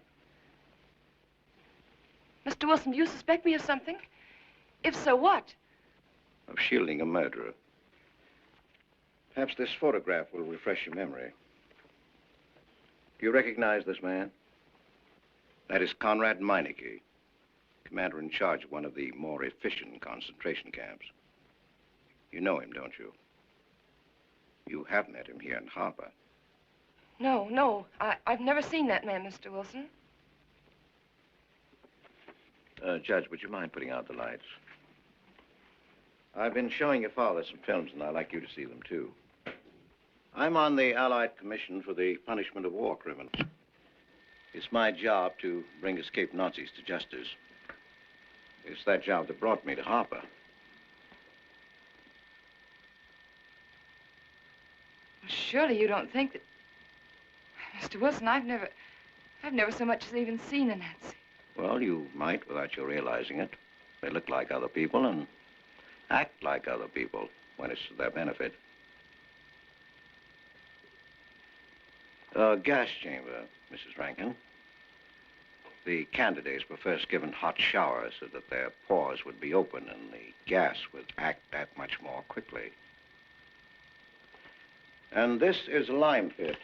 Mr. Wilson, do you suspect me of something? If so, what? Of shielding a murderer. Perhaps this photograph will refresh your memory. Do you recognize this man? That is Conrad Meineke, commander in charge of one of the more efficient concentration camps. You know him, don't you? You have met him here in Harper. No, I've never seen that man, Mr. Wilson. Judge, would you mind putting out the lights? I've been showing your father some films, and I'd like you to see them, too. I'm on the Allied Commission for the Punishment of War Criminals. It's my job to bring escaped Nazis to justice. It's that job that brought me to Harper. Surely you don't think that... Mr. Wilson, I've never so much as even seen a Nazi. Well, you might without your realizing it. They look like other people and act like other people when it's to their benefit. A gas chamber, Mrs. Rankin. The candidates were first given hot showers so that their pores would be open and the gas would act that much more quickly. And this is a lime pit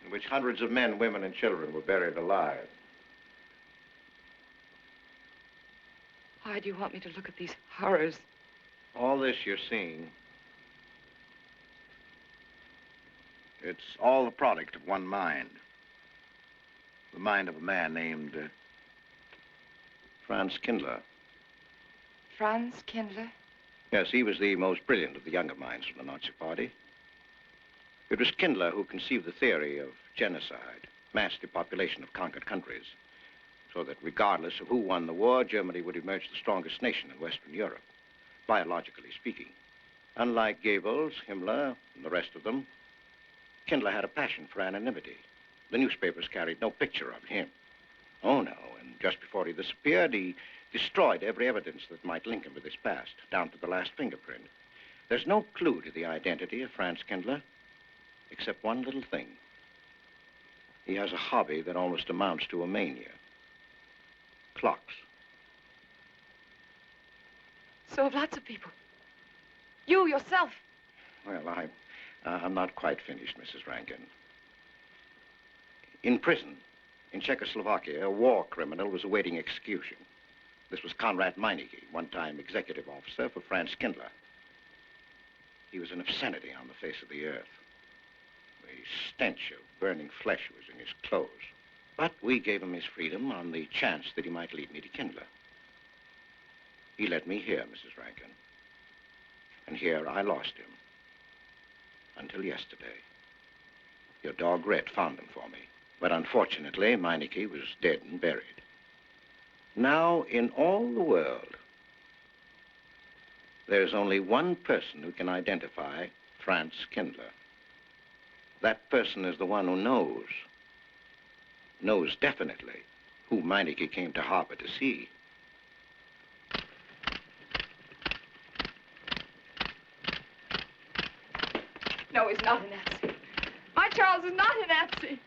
in which hundreds of men, women, and children were buried alive. Why do you want me to look at these horrors? All this you're seeing, it's all the product of one mind. The mind of a man named Franz Kindler. Franz Kindler? Yes, he was the most brilliant of the younger minds from the Nazi Party. It was Kindler who conceived the theory of genocide, mass depopulation of conquered countries, so that regardless of who won the war, Germany would emerge the strongest nation in Western Europe, biologically speaking. Unlike Goebbels, Himmler, and the rest of them, Kindler had a passion for anonymity. The newspapers carried no picture of him. Oh, no, and just before he disappeared, he destroyed every evidence that might link him with his past, down to the last fingerprint. There's no clue to the identity of Franz Kindler, except one little thing. He has a hobby that almost amounts to a mania. Clocks. So have lots of people. You yourself. Well, I'm not quite finished, Mrs. Rankin. In prison, in Czechoslovakia, a war criminal was awaiting execution. This was Conrad Meineke, one-time executive officer for Franz Kindler. He was an obscenity on the face of the earth. The stench of burning flesh was in his clothes. But we gave him his freedom on the chance that he might lead me to Kindler. He led me here, Mrs. Rankin. And here I lost him. Until yesterday. Your dog Red found him for me. But unfortunately, Meineke was dead and buried. Now, in all the world, there's only one person who can identify Franz Kindler. That person is the one who knows definitely who Meineke came to harbor to see. No, he's not a Nazi. My Charles is not a Nazi.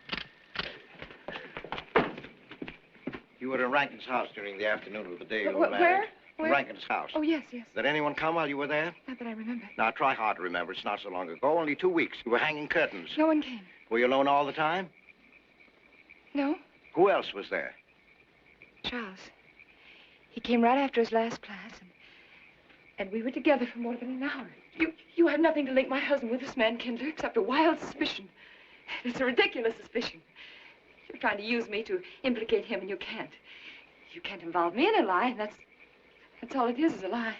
You were at Rankin's house during the afternoon of the day you were Where? married. Where? Rankin's house. Oh, yes, yes. Did anyone come while you were there? Not that I remember. Now, try hard to remember. It's not so long ago. Only 2 weeks. You were hanging curtains. No one came. Were you alone all the time? No? Who else was there? Charles. He came right after his last class, and we were together for more than an hour. You have nothing to link my husband with this man, Kindler, except a wild suspicion. It's a ridiculous suspicion. You're trying to use me to implicate him, and you can't. You can't involve me in a lie, and that's all it is a lie.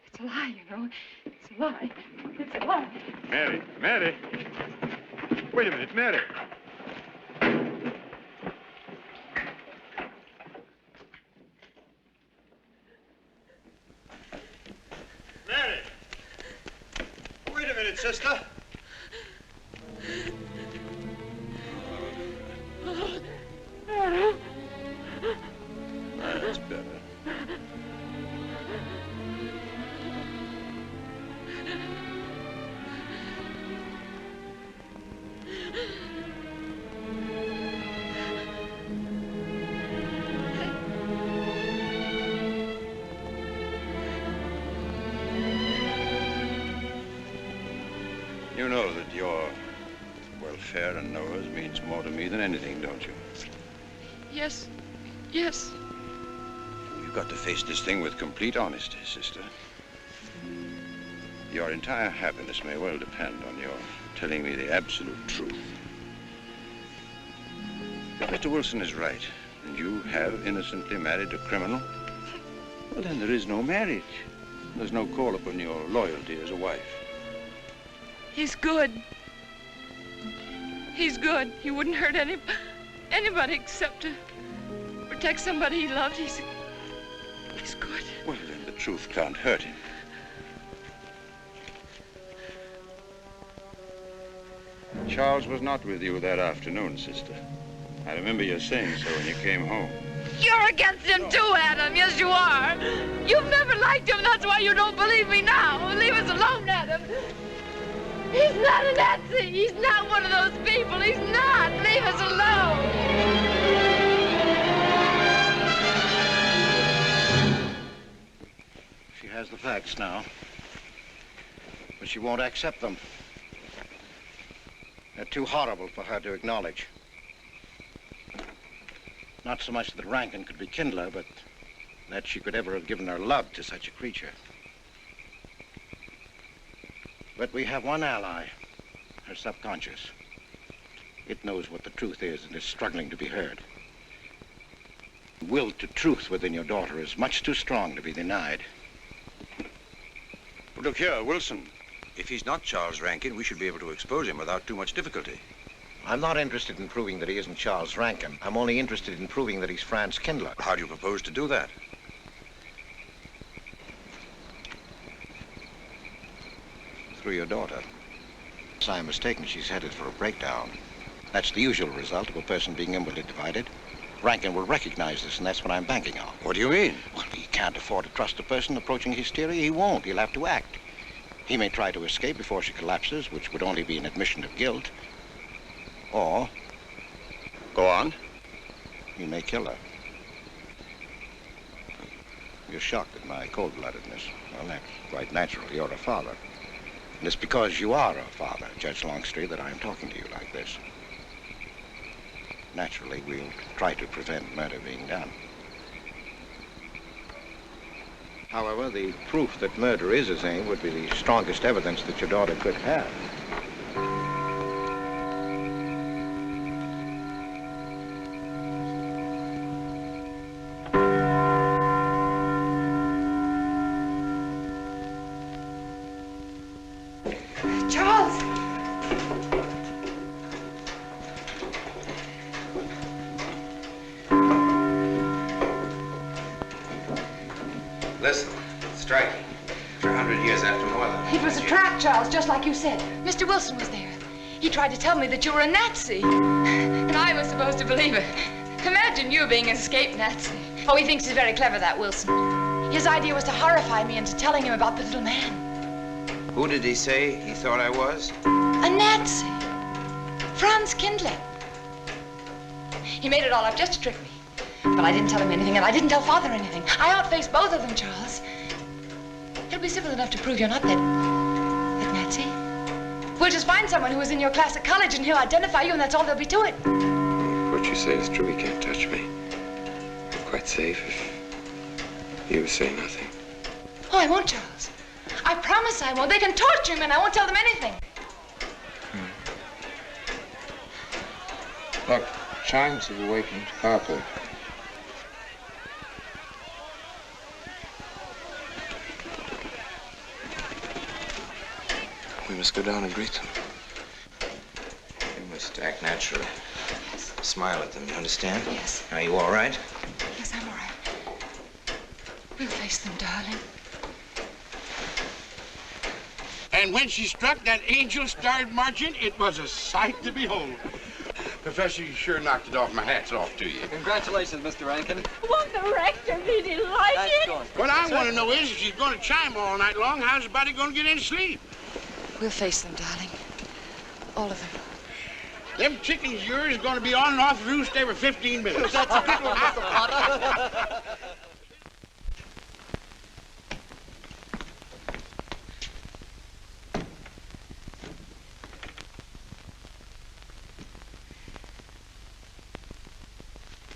It's a lie, you know. It's a lie. It's a lie. Mary, Mary. Wait a minute, Mary. Mary! Wait a minute, sister. That's better. You know that your welfare and Noah's means more to me than anything, don't you? Yes. Yes. You've got to face this thing with complete honesty, sister. Your entire happiness may well depend on your telling me the absolute truth. If Mr. Wilson is right, and you have innocently married a criminal, well, then there is no marriage. There's no call upon your loyalty as a wife. He's good. He's good. He wouldn't hurt anybody except to protect somebody he loved. He's good. Well, then the truth can't hurt him. Charles was not with you that afternoon, sister. I remember you saying so when you came home. You're against him too, Adam. Yes, you are. You've never liked him. That's why you don't believe me now. Leave us alone, Adam. He's not a Nazi. He's not one of those people. He's not. Leave us alone. She has the facts now, but she won't accept them. They're too horrible for her to acknowledge. Not so much that Rankin could be Kindler, but that she could ever have given her love to such a creature. But we have one ally, her subconscious. It knows what the truth is and is struggling to be heard. The will to truth within your daughter is much too strong to be denied. Well, look here, Wilson. If he's not Charles Rankin, we should be able to expose him without too much difficulty. I'm not interested in proving that he isn't Charles Rankin. I'm only interested in proving that he's Franz Kindler. How do you propose to do that? Through your daughter. If I'm mistaken, she's headed for a breakdown. That's the usual result of a person being inwardly divided. Rankin will recognize this, and that's what I'm banking on. What do you mean? Well, he can't afford to trust a person approaching hysteria. He won't. He'll have to act. He may try to escape before she collapses, which would only be an admission of guilt. Or... Go on. He may kill her. You're shocked at my cold-bloodedness. Well, that's quite natural. You're a father. And it's because you are a father, Judge Longstreet, that I'm talking to you like this. Naturally, we'll try to prevent murder being done. However, the proof that murder is his aim would be the strongest evidence that your daughter could have. Charles! Listen, striking. For 100 years after more than... It was a trap, Charles, just like you said. Mr. Wilson was there. He tried to tell me that you were a Nazi. And I was supposed to believe it. Imagine you being an escaped Nazi. Oh, he thinks he's very clever, that Wilson. His idea was to horrify me into telling him about the little man. Who did he say he thought I was? A Nazi. Franz Kindler. He made it all up just to trick me. But I didn't tell him anything, and I didn't tell Father anything. I outfaced both of them, Charles. He'll be civil enough to prove you're not that Nazi. We'll just find someone who was in your class at college, and he'll identify you, and that's all there'll be to it. If what you say is true, he can't touch me. I'm quite safe if you say nothing. Oh, I won't, Charles. I promise I won't. They can torture him, and I won't tell them anything. Look, chimes have awakened Harper. We must go down and greet them. We must act naturally. Yes. Smile at them, you understand? Yes. Are you all right? Yes, I'm all right. We'll face them, darling. And when she struck that angel-starred marching, it was a sight to behold. Professor, you sure knocked it off. My hat's off to you. Congratulations, Mr. Rankin. Won't the rector be delighted? What I want to know is, if she's going to chime all night long, how's the body going to get any sleep? We'll face them, darling. All of them. Them chickens of yours are going to be on and off the roost every 15 minutes. That's a good one, Mr. Potter.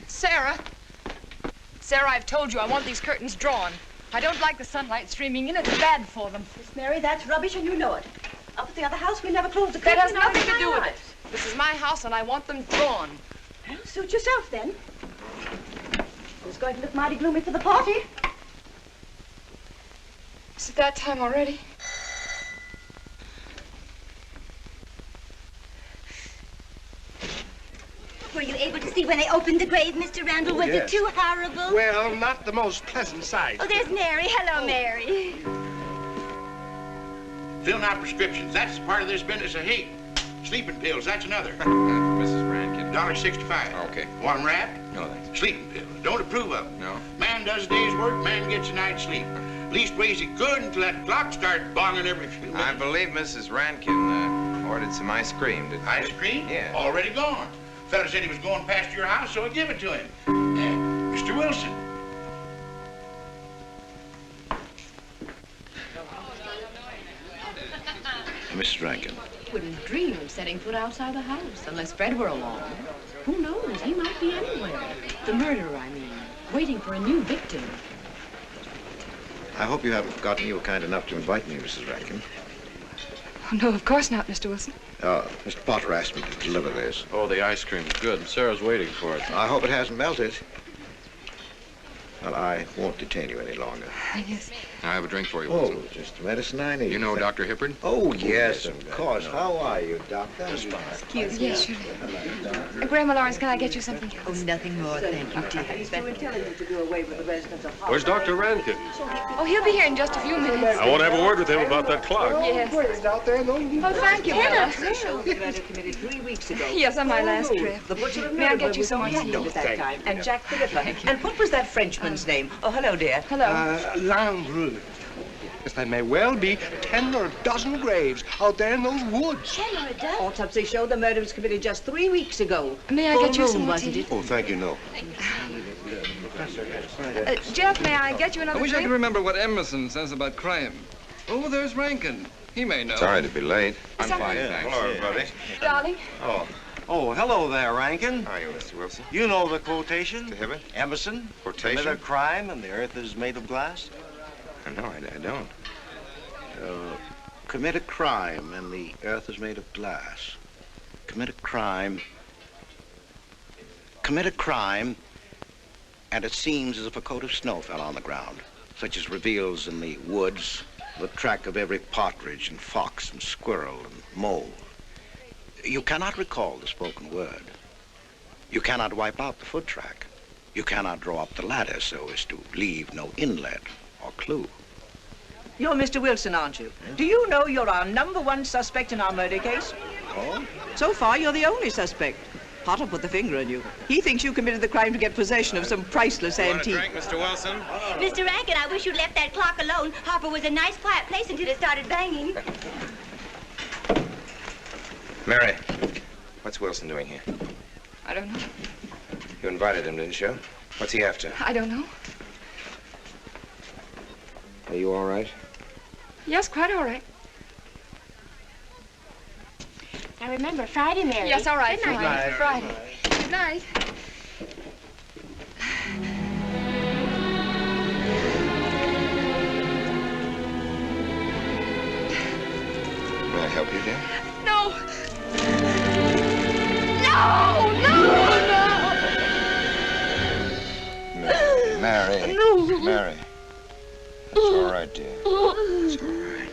Sarah. Sarah, I've told you I want these curtains drawn. I don't like the sunlight streaming in. It's bad for them. Miss Mary, that's rubbish and you know it. Up at the other house, we never close the That curtains. has nothing to do with it. This is my house and I want them drawn. Well, suit yourself then. It's going to look mighty gloomy for the party. Is it that time already? Were you able to see when they opened the grave, Mr. Randall? Was it too horrible? Well, not the most pleasant sight. Oh, there's Mary. Hello, Mary. Filling out prescriptions, that's part of this business of hate. Sleeping pills, that's another. Mrs. Rankin. $1.65. Okay. Want 'em wrapped? No, thanks. Sleeping pills. Don't approve of 'em. No. Man does a day's work, man gets a night's sleep. Leastways he could until that clock starts bonging every few minutes. I believe Mrs. Rankin ordered some ice cream. Ice cream? Yeah. Already gone. Fella said he was going past your house, so I give it to him. Mr. Wilson. Mrs. Rankin. Wouldn't dream of setting foot outside the house unless Fred were along. Who knows? He might be anywhere. The murderer, I mean, waiting for a new victim. I hope you haven't forgotten you were kind enough to invite me, Mrs. Rankin. Oh, no, of course not, Mr. Wilson. Mr. Potter asked me to deliver this. Oh, the ice cream's good. Sarah's waiting for it. I hope it hasn't melted. Well, I won't detain you any longer. Yes. I have a drink for you, Oh, Wilson. just the medicine I need. You know Dr. Hippard? Oh, yes, of course. How are you, Doctor? Excuse me. Yes, surely. Grandma Lawrence, can I get you something else? Oh, nothing more, thank you, dear. He's too intelligent to do away with the residents of Where's Dr. Rankin? Oh, he'll be here in just a few minutes. I want to have a word with him about that clock. Yes. Oh, thank you, Bella. The murder committed 3 weeks ago. Yes, on my last trip. The butcher of May I get you was some more on tea? hand at that time. And Jack Philippa. And what was that Frenchman's name? Oh, hello, dear. Hello. Landru. Yes, there may well be 10 or a dozen graves out there in those woods. 10 or a dozen? Autopsy showed the murder was committed just 3 weeks ago. May I get you some more tea? Oh, thank you, no. Jeff, may I get you another I wish I drink? could remember what Emerson says about crime. Oh, there's Rankin. He may know. Sorry to be late. I'm Something. fine, thanks. Hello, everybody. Darling. Oh, hello there, Rankin. How are you, Mr. Wilson? You know the quotation? To Hibbert? Emerson. Quotation? Commit a crime and the earth is made of glass. No, I don't. Commit a crime and the earth is made of glass. Commit a crime and it seems as if a coat of snow fell on the ground, such as reveals in the woods the track of every partridge and fox and squirrel and mole. You cannot recall the spoken word. You cannot wipe out the foot track. You cannot draw up the ladder so as to leave no inlet or clue. You're Mr. Wilson, aren't you? Do you know you're our #1 suspect in our murder case? Oh? So far, you're the only suspect. Potter put the finger on you. He thinks you committed the crime to get possession of some priceless antique. Want a drink, Mr. Wilson? Mr. Rankin, I wish you'd left that clock alone. Harper was a nice, quiet place until it started banging. Mary, what's Wilson doing here? I don't know. You invited him, didn't you? What's he after? I don't know. Are you all right? Yes, quite all right. Now remember, Friday, Mary. Yes, all right. Good night. Friday. Good night. May I help you, dear? No! No! Mary. No! Mary. It's all right, dear. It's all right.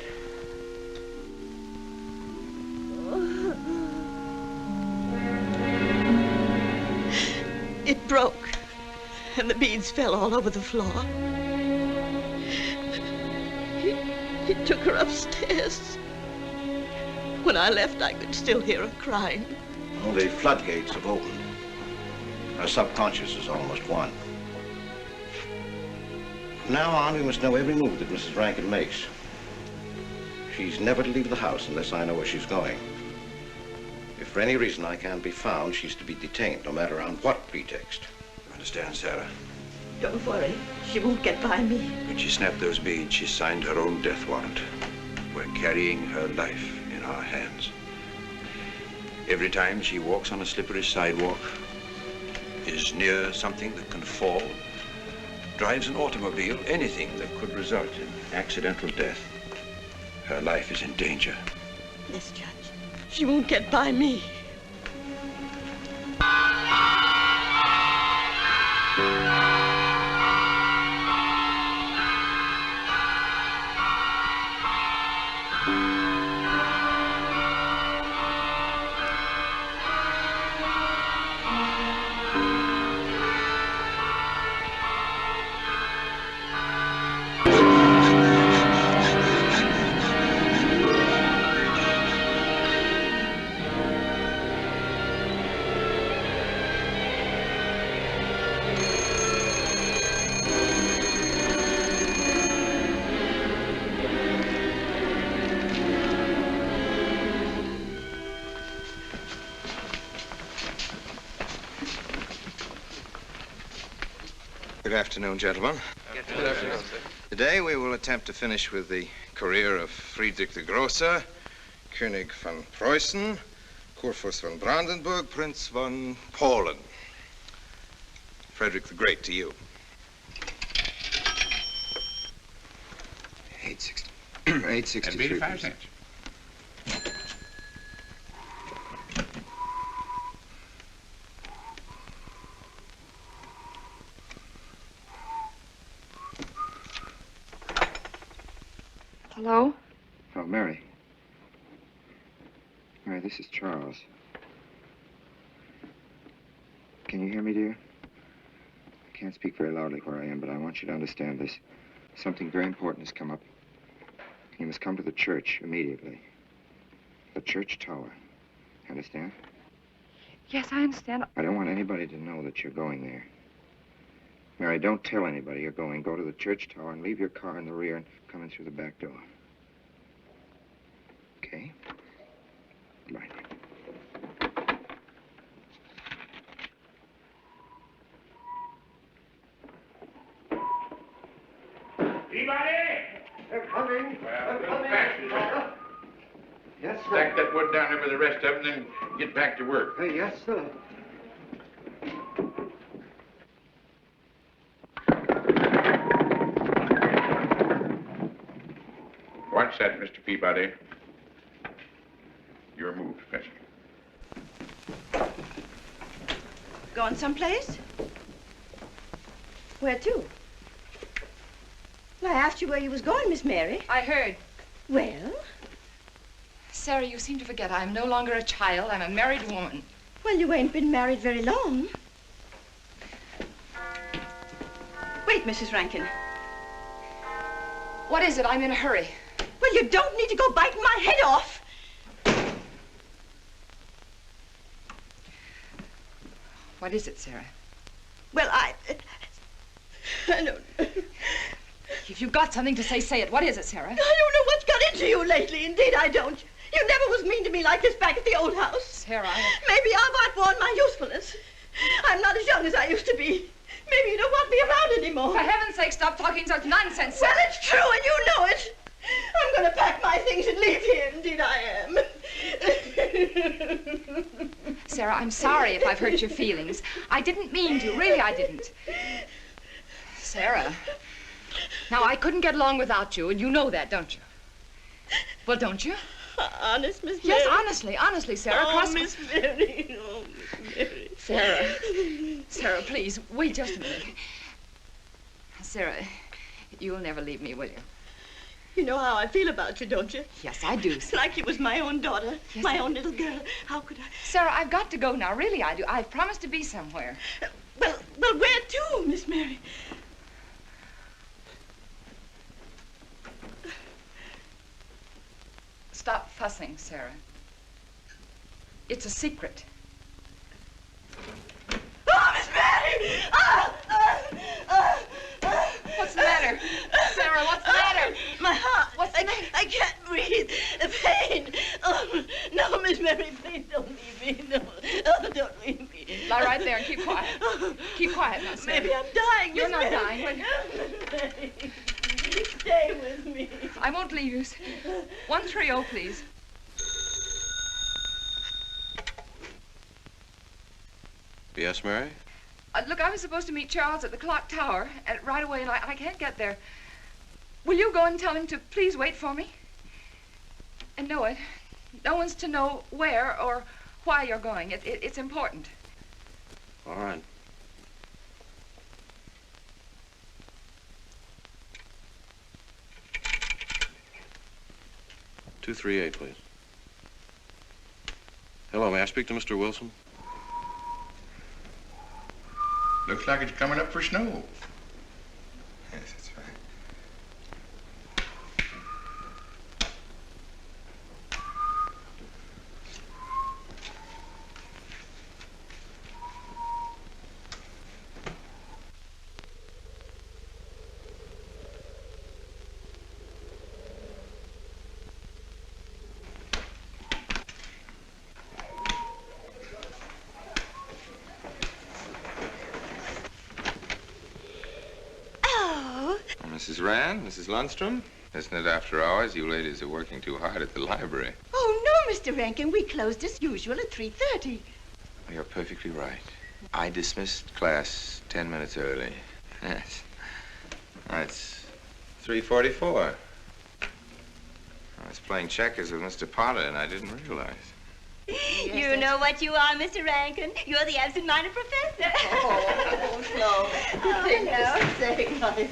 It broke, and the beads fell all over the floor. He took her upstairs. When I left, I could still hear her crying. Well, the floodgates have opened. Our subconscious is almost won. From now on, we must know every move that Mrs. Rankin makes. She's never to leave the house unless I know where she's going. If for any reason I can't be found, she's to be detained, no matter on what pretext. You understand, Sarah? Don't worry. She won't get by me. When she snapped those beads, she signed her own death warrant. We're carrying her life in our hands. Every time she walks on a slippery sidewalk, is near something that can fall, drives an automobile, anything that could result in accidental death, her life is in danger. Yes, Judge. She won't get by me. Good afternoon, gentlemen. Good afternoon, sir. Today we will attempt to finish with the career of Friedrich the Grosser, König von Preußen, Kurfürst von Brandenburg, Prince von Polen. Frederick the Great to you. 863. That'd be 85 cents. Hello? Oh, Mary. Mary, this is Charles. Can you hear me, dear? I can't speak very loudly where I am, but I want you to understand this. Something very important has come up. You must come to the church immediately. The church tower. Understand? Yes, I understand. I don't want anybody to know that you're going there. Mary, don't tell anybody you're going. Go to the church tower and leave your car in the rear and come in through the back door. Okay? Right. Anybody? They're coming. Well, real fast, you know. Yes, sir. Stack that wood down there with the rest of them, then get back to work. Yes, sir. set, Mr. Peabody. Your move, Professor. Going someplace? Where to? Well, I asked you where you was going, Miss Mary. I heard. Well? Sarah, you seem to forget I'm no longer a child. I'm a married woman. Well, you ain't been married very long. Wait, Mrs. Rankin. What is it? I'm in a hurry. Well, you don't need to go biting my head off. What is it, Sarah? Well, I don't... If you've got something to say, say it. What is it, Sarah? I don't know what's got into you lately. Indeed, I don't. You never was mean to me like this back at the old house. Sarah, Maybe I've outworn my usefulness. I'm not as young as I used to be. Maybe you don't want me around anymore. For heaven's sake, stop talking such nonsense, Sarah. Well, it's true, and you know it. I'm going to pack my things and leave here. Indeed, I am. Sarah, I'm sorry if I've hurt your feelings. I didn't mean to. Really, I didn't. Sarah, now, I couldn't get along without you, and you know that, don't you? Well, don't you? Honest, Miss Mary? Yes, honestly, Sarah. Oh, Miss Mary. Oh, Miss Mary. Sarah, please, wait just a minute. Sarah, you'll never leave me, will you? You know how I feel about you, don't you? Yes, I do. It's like you was my own daughter, Yes, my own little girl. How could I? Sarah, I've got to go now. Really, I do. I've promised to be somewhere. Well, where to, Miss Mary? Stop fussing, Sarah. It's a secret. Oh, Miss Mary! What's the matter? Sarah, what's the matter? My heart. What's the matter? I can't breathe. The pain. Oh, no, Miss Mary, please don't leave me. No. Oh, don't leave me. Lie right there and keep quiet. Keep quiet now, Sarah. Maybe I'm dying, You're Miss not Mary. dying, will you? Stay with me. I won't leave you. 130, please. Yes, Mary? Look, I was supposed to meet Charles at the clock tower right away, and I can't get there. Will you go and tell him to please wait for me? And no one's to know where or why you're going. It's important. All right. "238, please. Hello, may I speak to Mr. Wilson? Looks like it's coming up for snow. Yes, that's right. Mrs. Rand, Mrs. Lundstrom, isn't it after hours? You ladies are working too hard at the library. Oh, no, Mr. Rankin. We closed as usual at 3:30. Oh, you're perfectly right. I dismissed class 10 minutes early. Yes. It's 3:44. I was playing checkers with Mr. Potter, and I didn't realize. You know what you are, Mr. Rankin. You're the absent-minded professor. Oh, Flo. Oh, hello. Say nice.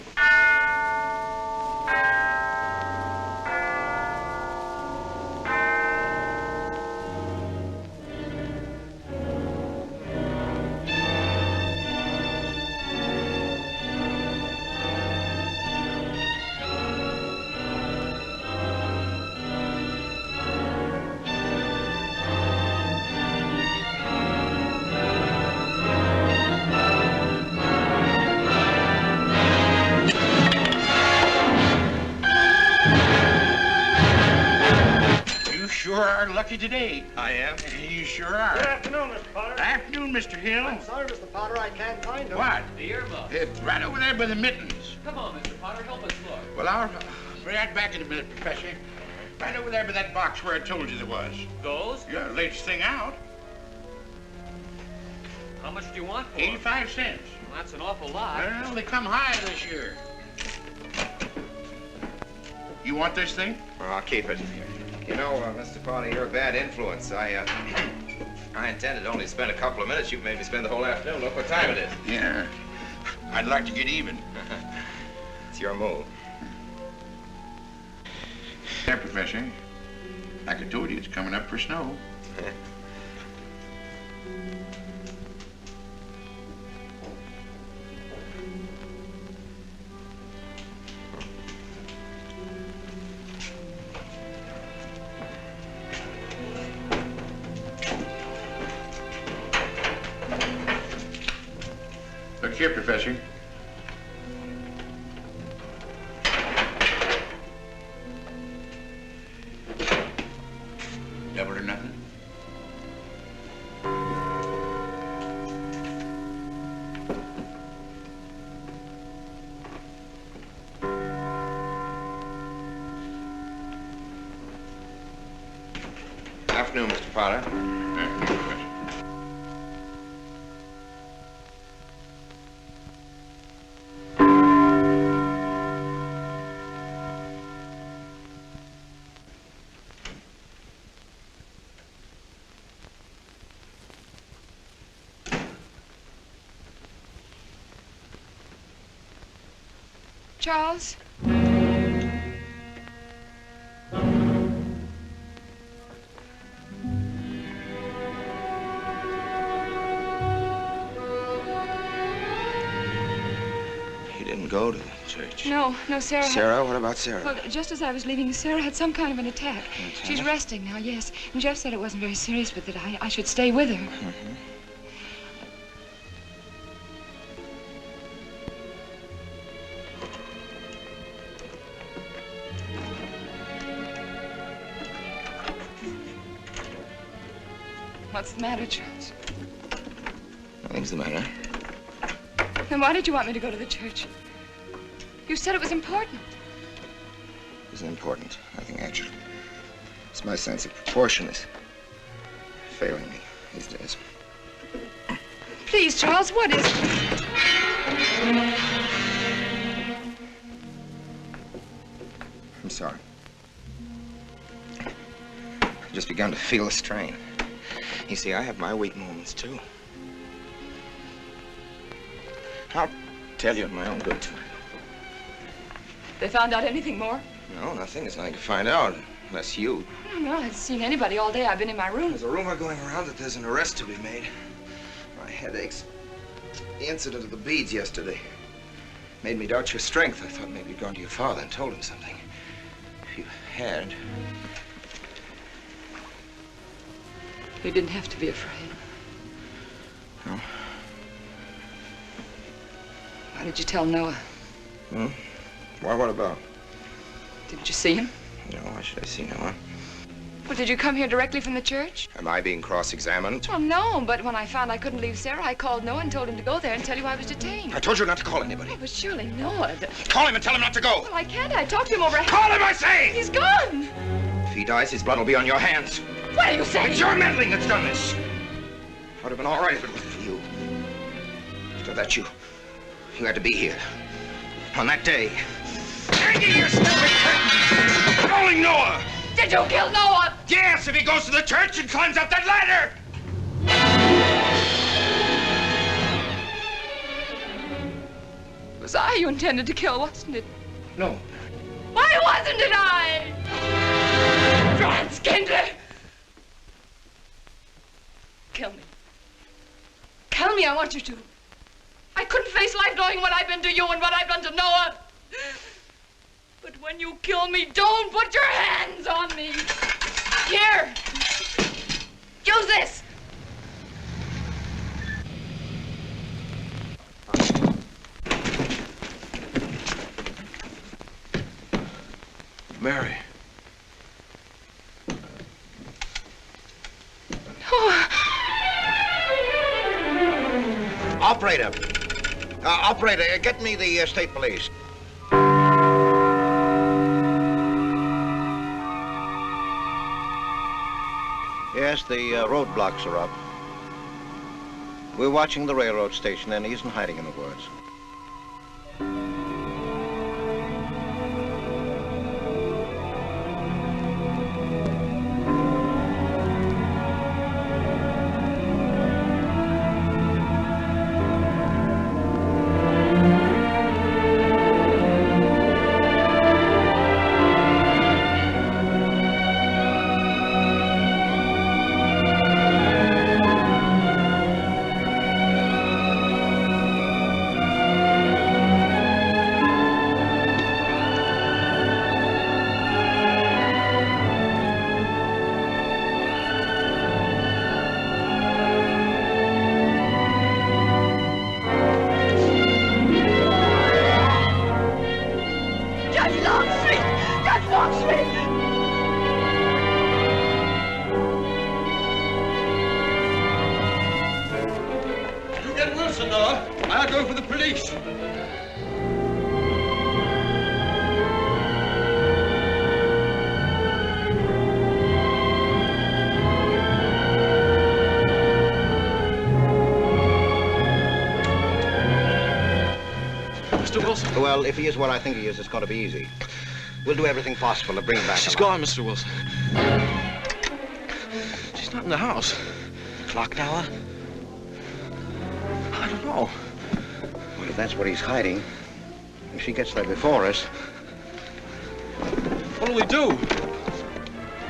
Sure are lucky today. I am. You sure are. Good afternoon, Mr. Potter. Afternoon, Mr. Hill. I'm sorry, Mr. Potter, I can't find him. What? The earmuff. It's right over there by the mittens. Come on, Mr. Potter, help us look. Well, I'll be right back in a minute, Professor. Right over there by that box where I told you there was. Those? Yeah, latest thing out. How much do you want for 85 cents. Well, that's an awful lot. Well, they come high this year. You want this thing? Well, I'll keep it. You know, Mr. Pawnee, you're a bad influence. I intended only to spend a couple of minutes. You've made me spend the whole afternoon. Look what time it is. Yeah. I'd like to get even. It's your move. There, Professor. Like I told you, it's coming up for snow. Look here, Professor. Double or nothing? Afternoon, Mr. Potter. Charles? He didn't go to the church. No, Sarah. Sarah? What about Sarah? Well, just as I was leaving, Sarah had some kind of an attack. She's resting now, yes. And Jeff said it wasn't very serious, but that I should stay with her. Mm-hmm. What's the matter, Charles? Nothing's the matter. Then why did you want me to go to the church? You said it was important. It isn't important. Nothing actually. It's my sense of proportion is failing me these days. Please, Charles, what is it? I'm sorry. I've just begun to feel the strain. You see, I have my weak moments, too. I'll tell you in my own good time. They found out anything more? No, nothing. There's nothing to find out, unless you. No, I haven't seen anybody all day. I've been in my room. There's a rumor going around that there's an arrest to be made. My head aches. The incident of the beads yesterday made me doubt your strength. I thought maybe you'd gone to your father and told him something. If you had... You didn't have to be afraid. No? Why did you tell Noah? Hmm? Why, what about? Didn't you see him? No, why should I see Noah? Well, did you come here directly from the church? Am I being cross-examined? Well, no, but when I found I couldn't leave Sarah, I called Noah and told him to go there and tell you I was detained. I told you not to call anybody. Oh, but surely Noah... Call him and tell him not to go! Well, I can't. I talked to him over... Call him, I say! He's gone! If he dies, his blood will be on your hands. What are you saying? It's your meddling that's done this. I would have been all right if it wasn't for you. After that, you had to be here. On that day. Hanging your stupid curtains! Calling Noah! Did you kill Noah? Yes, if he goes to the church and climbs up that ladder! It was I you intended to kill, wasn't it? No. Why wasn't it I? Franz Kindler! Kill me. Kill me, I want you to. I couldn't face life knowing what I've been to you and what I've done to Noah. But when you kill me, don't put your hands on me. Here. Use this. Mary. Oh. Operator. Operator, get me the state police. Yes, the roadblocks are up. We're watching the railroad station, and he isn't hiding in the woods. go for the police. Mr. Wilson? Well, if he is what I think he is, it's going to be easy. We'll do everything possible to bring back. She's gone, Mr. Wilson. She's not in the house. Clock tower? I don't know. Well, if that's what he's hiding, if she gets there before us... What do we do?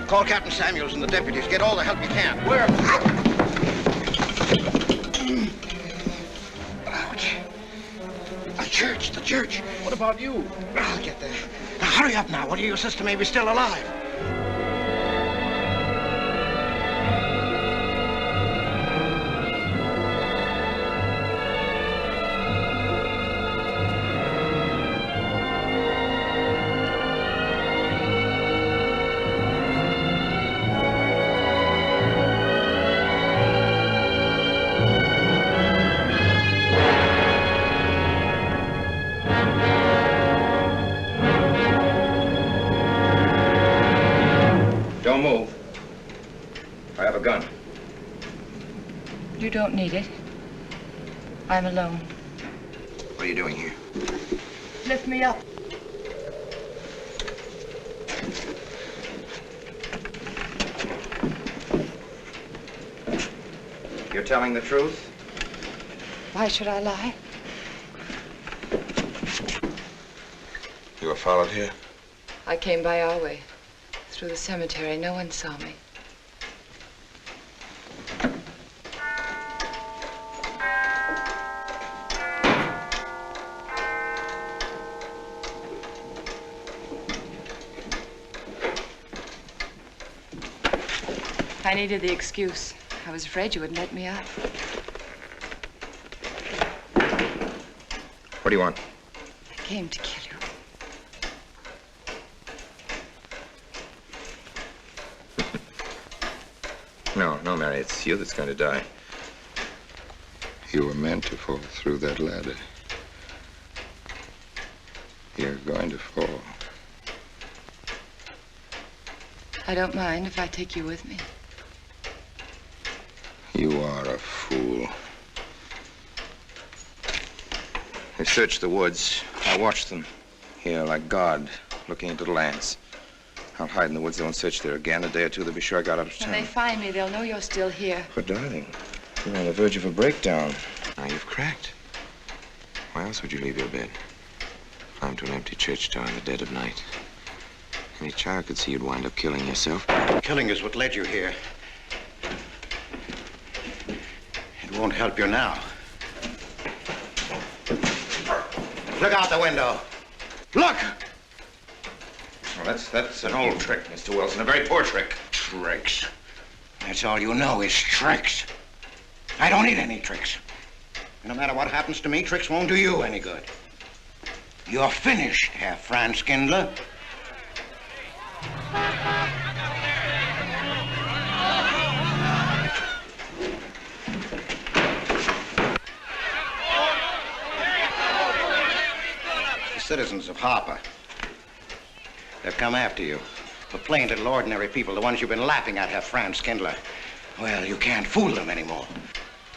Call Captain Samuels and the deputies. Get all the help you can. Where? Ouch. The church. What about you? I'll get there. Now, hurry up now. What do your sister may be still alive? Don't move. I have a gun. You don't need it. I'm alone. What are you doing here? Lift me up. You're telling the truth? Why should I lie? You were followed here? I came by our way. Through the cemetery. No one saw me. I needed the excuse. I was afraid you wouldn't let me out. What do you want? I came to kill you. No, Mary, it's you that's going to die. You were meant to fall through that ladder. You're going to fall. I don't mind if I take you with me. You are a fool. They searched the woods. I watched them here like God looking into the lands. I'll hide in the woods. They won't search there again. A day or two, they'll be sure I got out of When town. they find me, they'll know you're still here. But, darling, you're on the verge of a breakdown. Now, you've cracked. Why else would you leave your bed? Climb to an empty church tower in the dead of night. Any child could see you'd wind up killing yourself. Killing is what led you here. It won't help you now. Look out the window. Look! Well, that's an old trick, Mr. Wilson. A very poor trick. Tricks. That's all you know is tricks. I don't need any tricks. No matter what happens to me, tricks won't do you any good. You're finished, Herr Franz Kindler. The citizens of Harper, they've come after you. For plain little ordinary people, the ones you've been laughing at, Herr Franz Kindler. Well, you can't fool them anymore.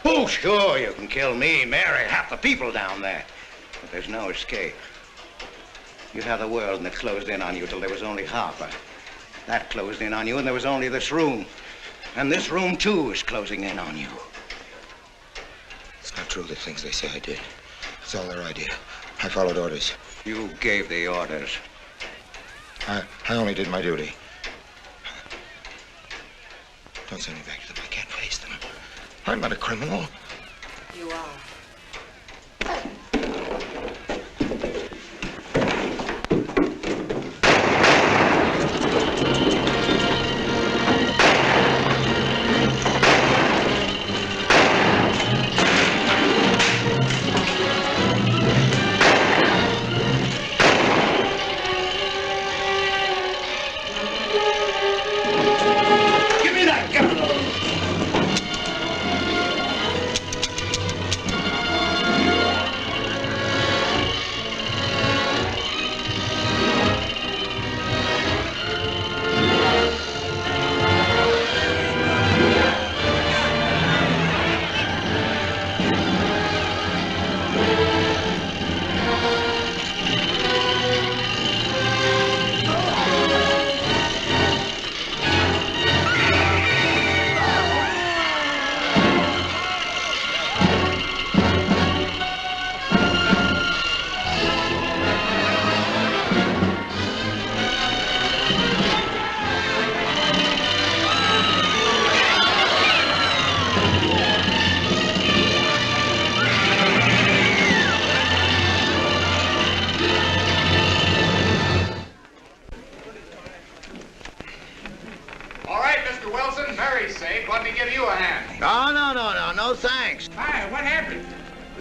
Oh, sure, you can kill me, Mary, half the people down there. But there's no escape. You had the world and it closed in on you till there was only Harper. That closed in on you and there was only this room. And this room, too, is closing in on you. It's not true, the things they say I did. It's all their idea. I followed orders. You gave the orders. I only did my duty. Don't send me back to them. I can't face them. I'm not a criminal. You are. Give me that gun!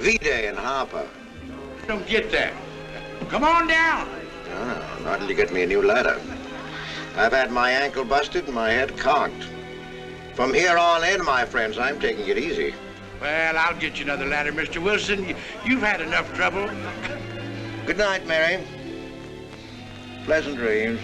V-Day in Harper. Don't get that. Come on down. No, not till you get me a new ladder. I've had my ankle busted and my head conked. From here on in, my friends, I'm taking it easy. Well, I'll get you another ladder, Mr. Wilson. You've had enough trouble. Good night, Mary. Pleasant dreams.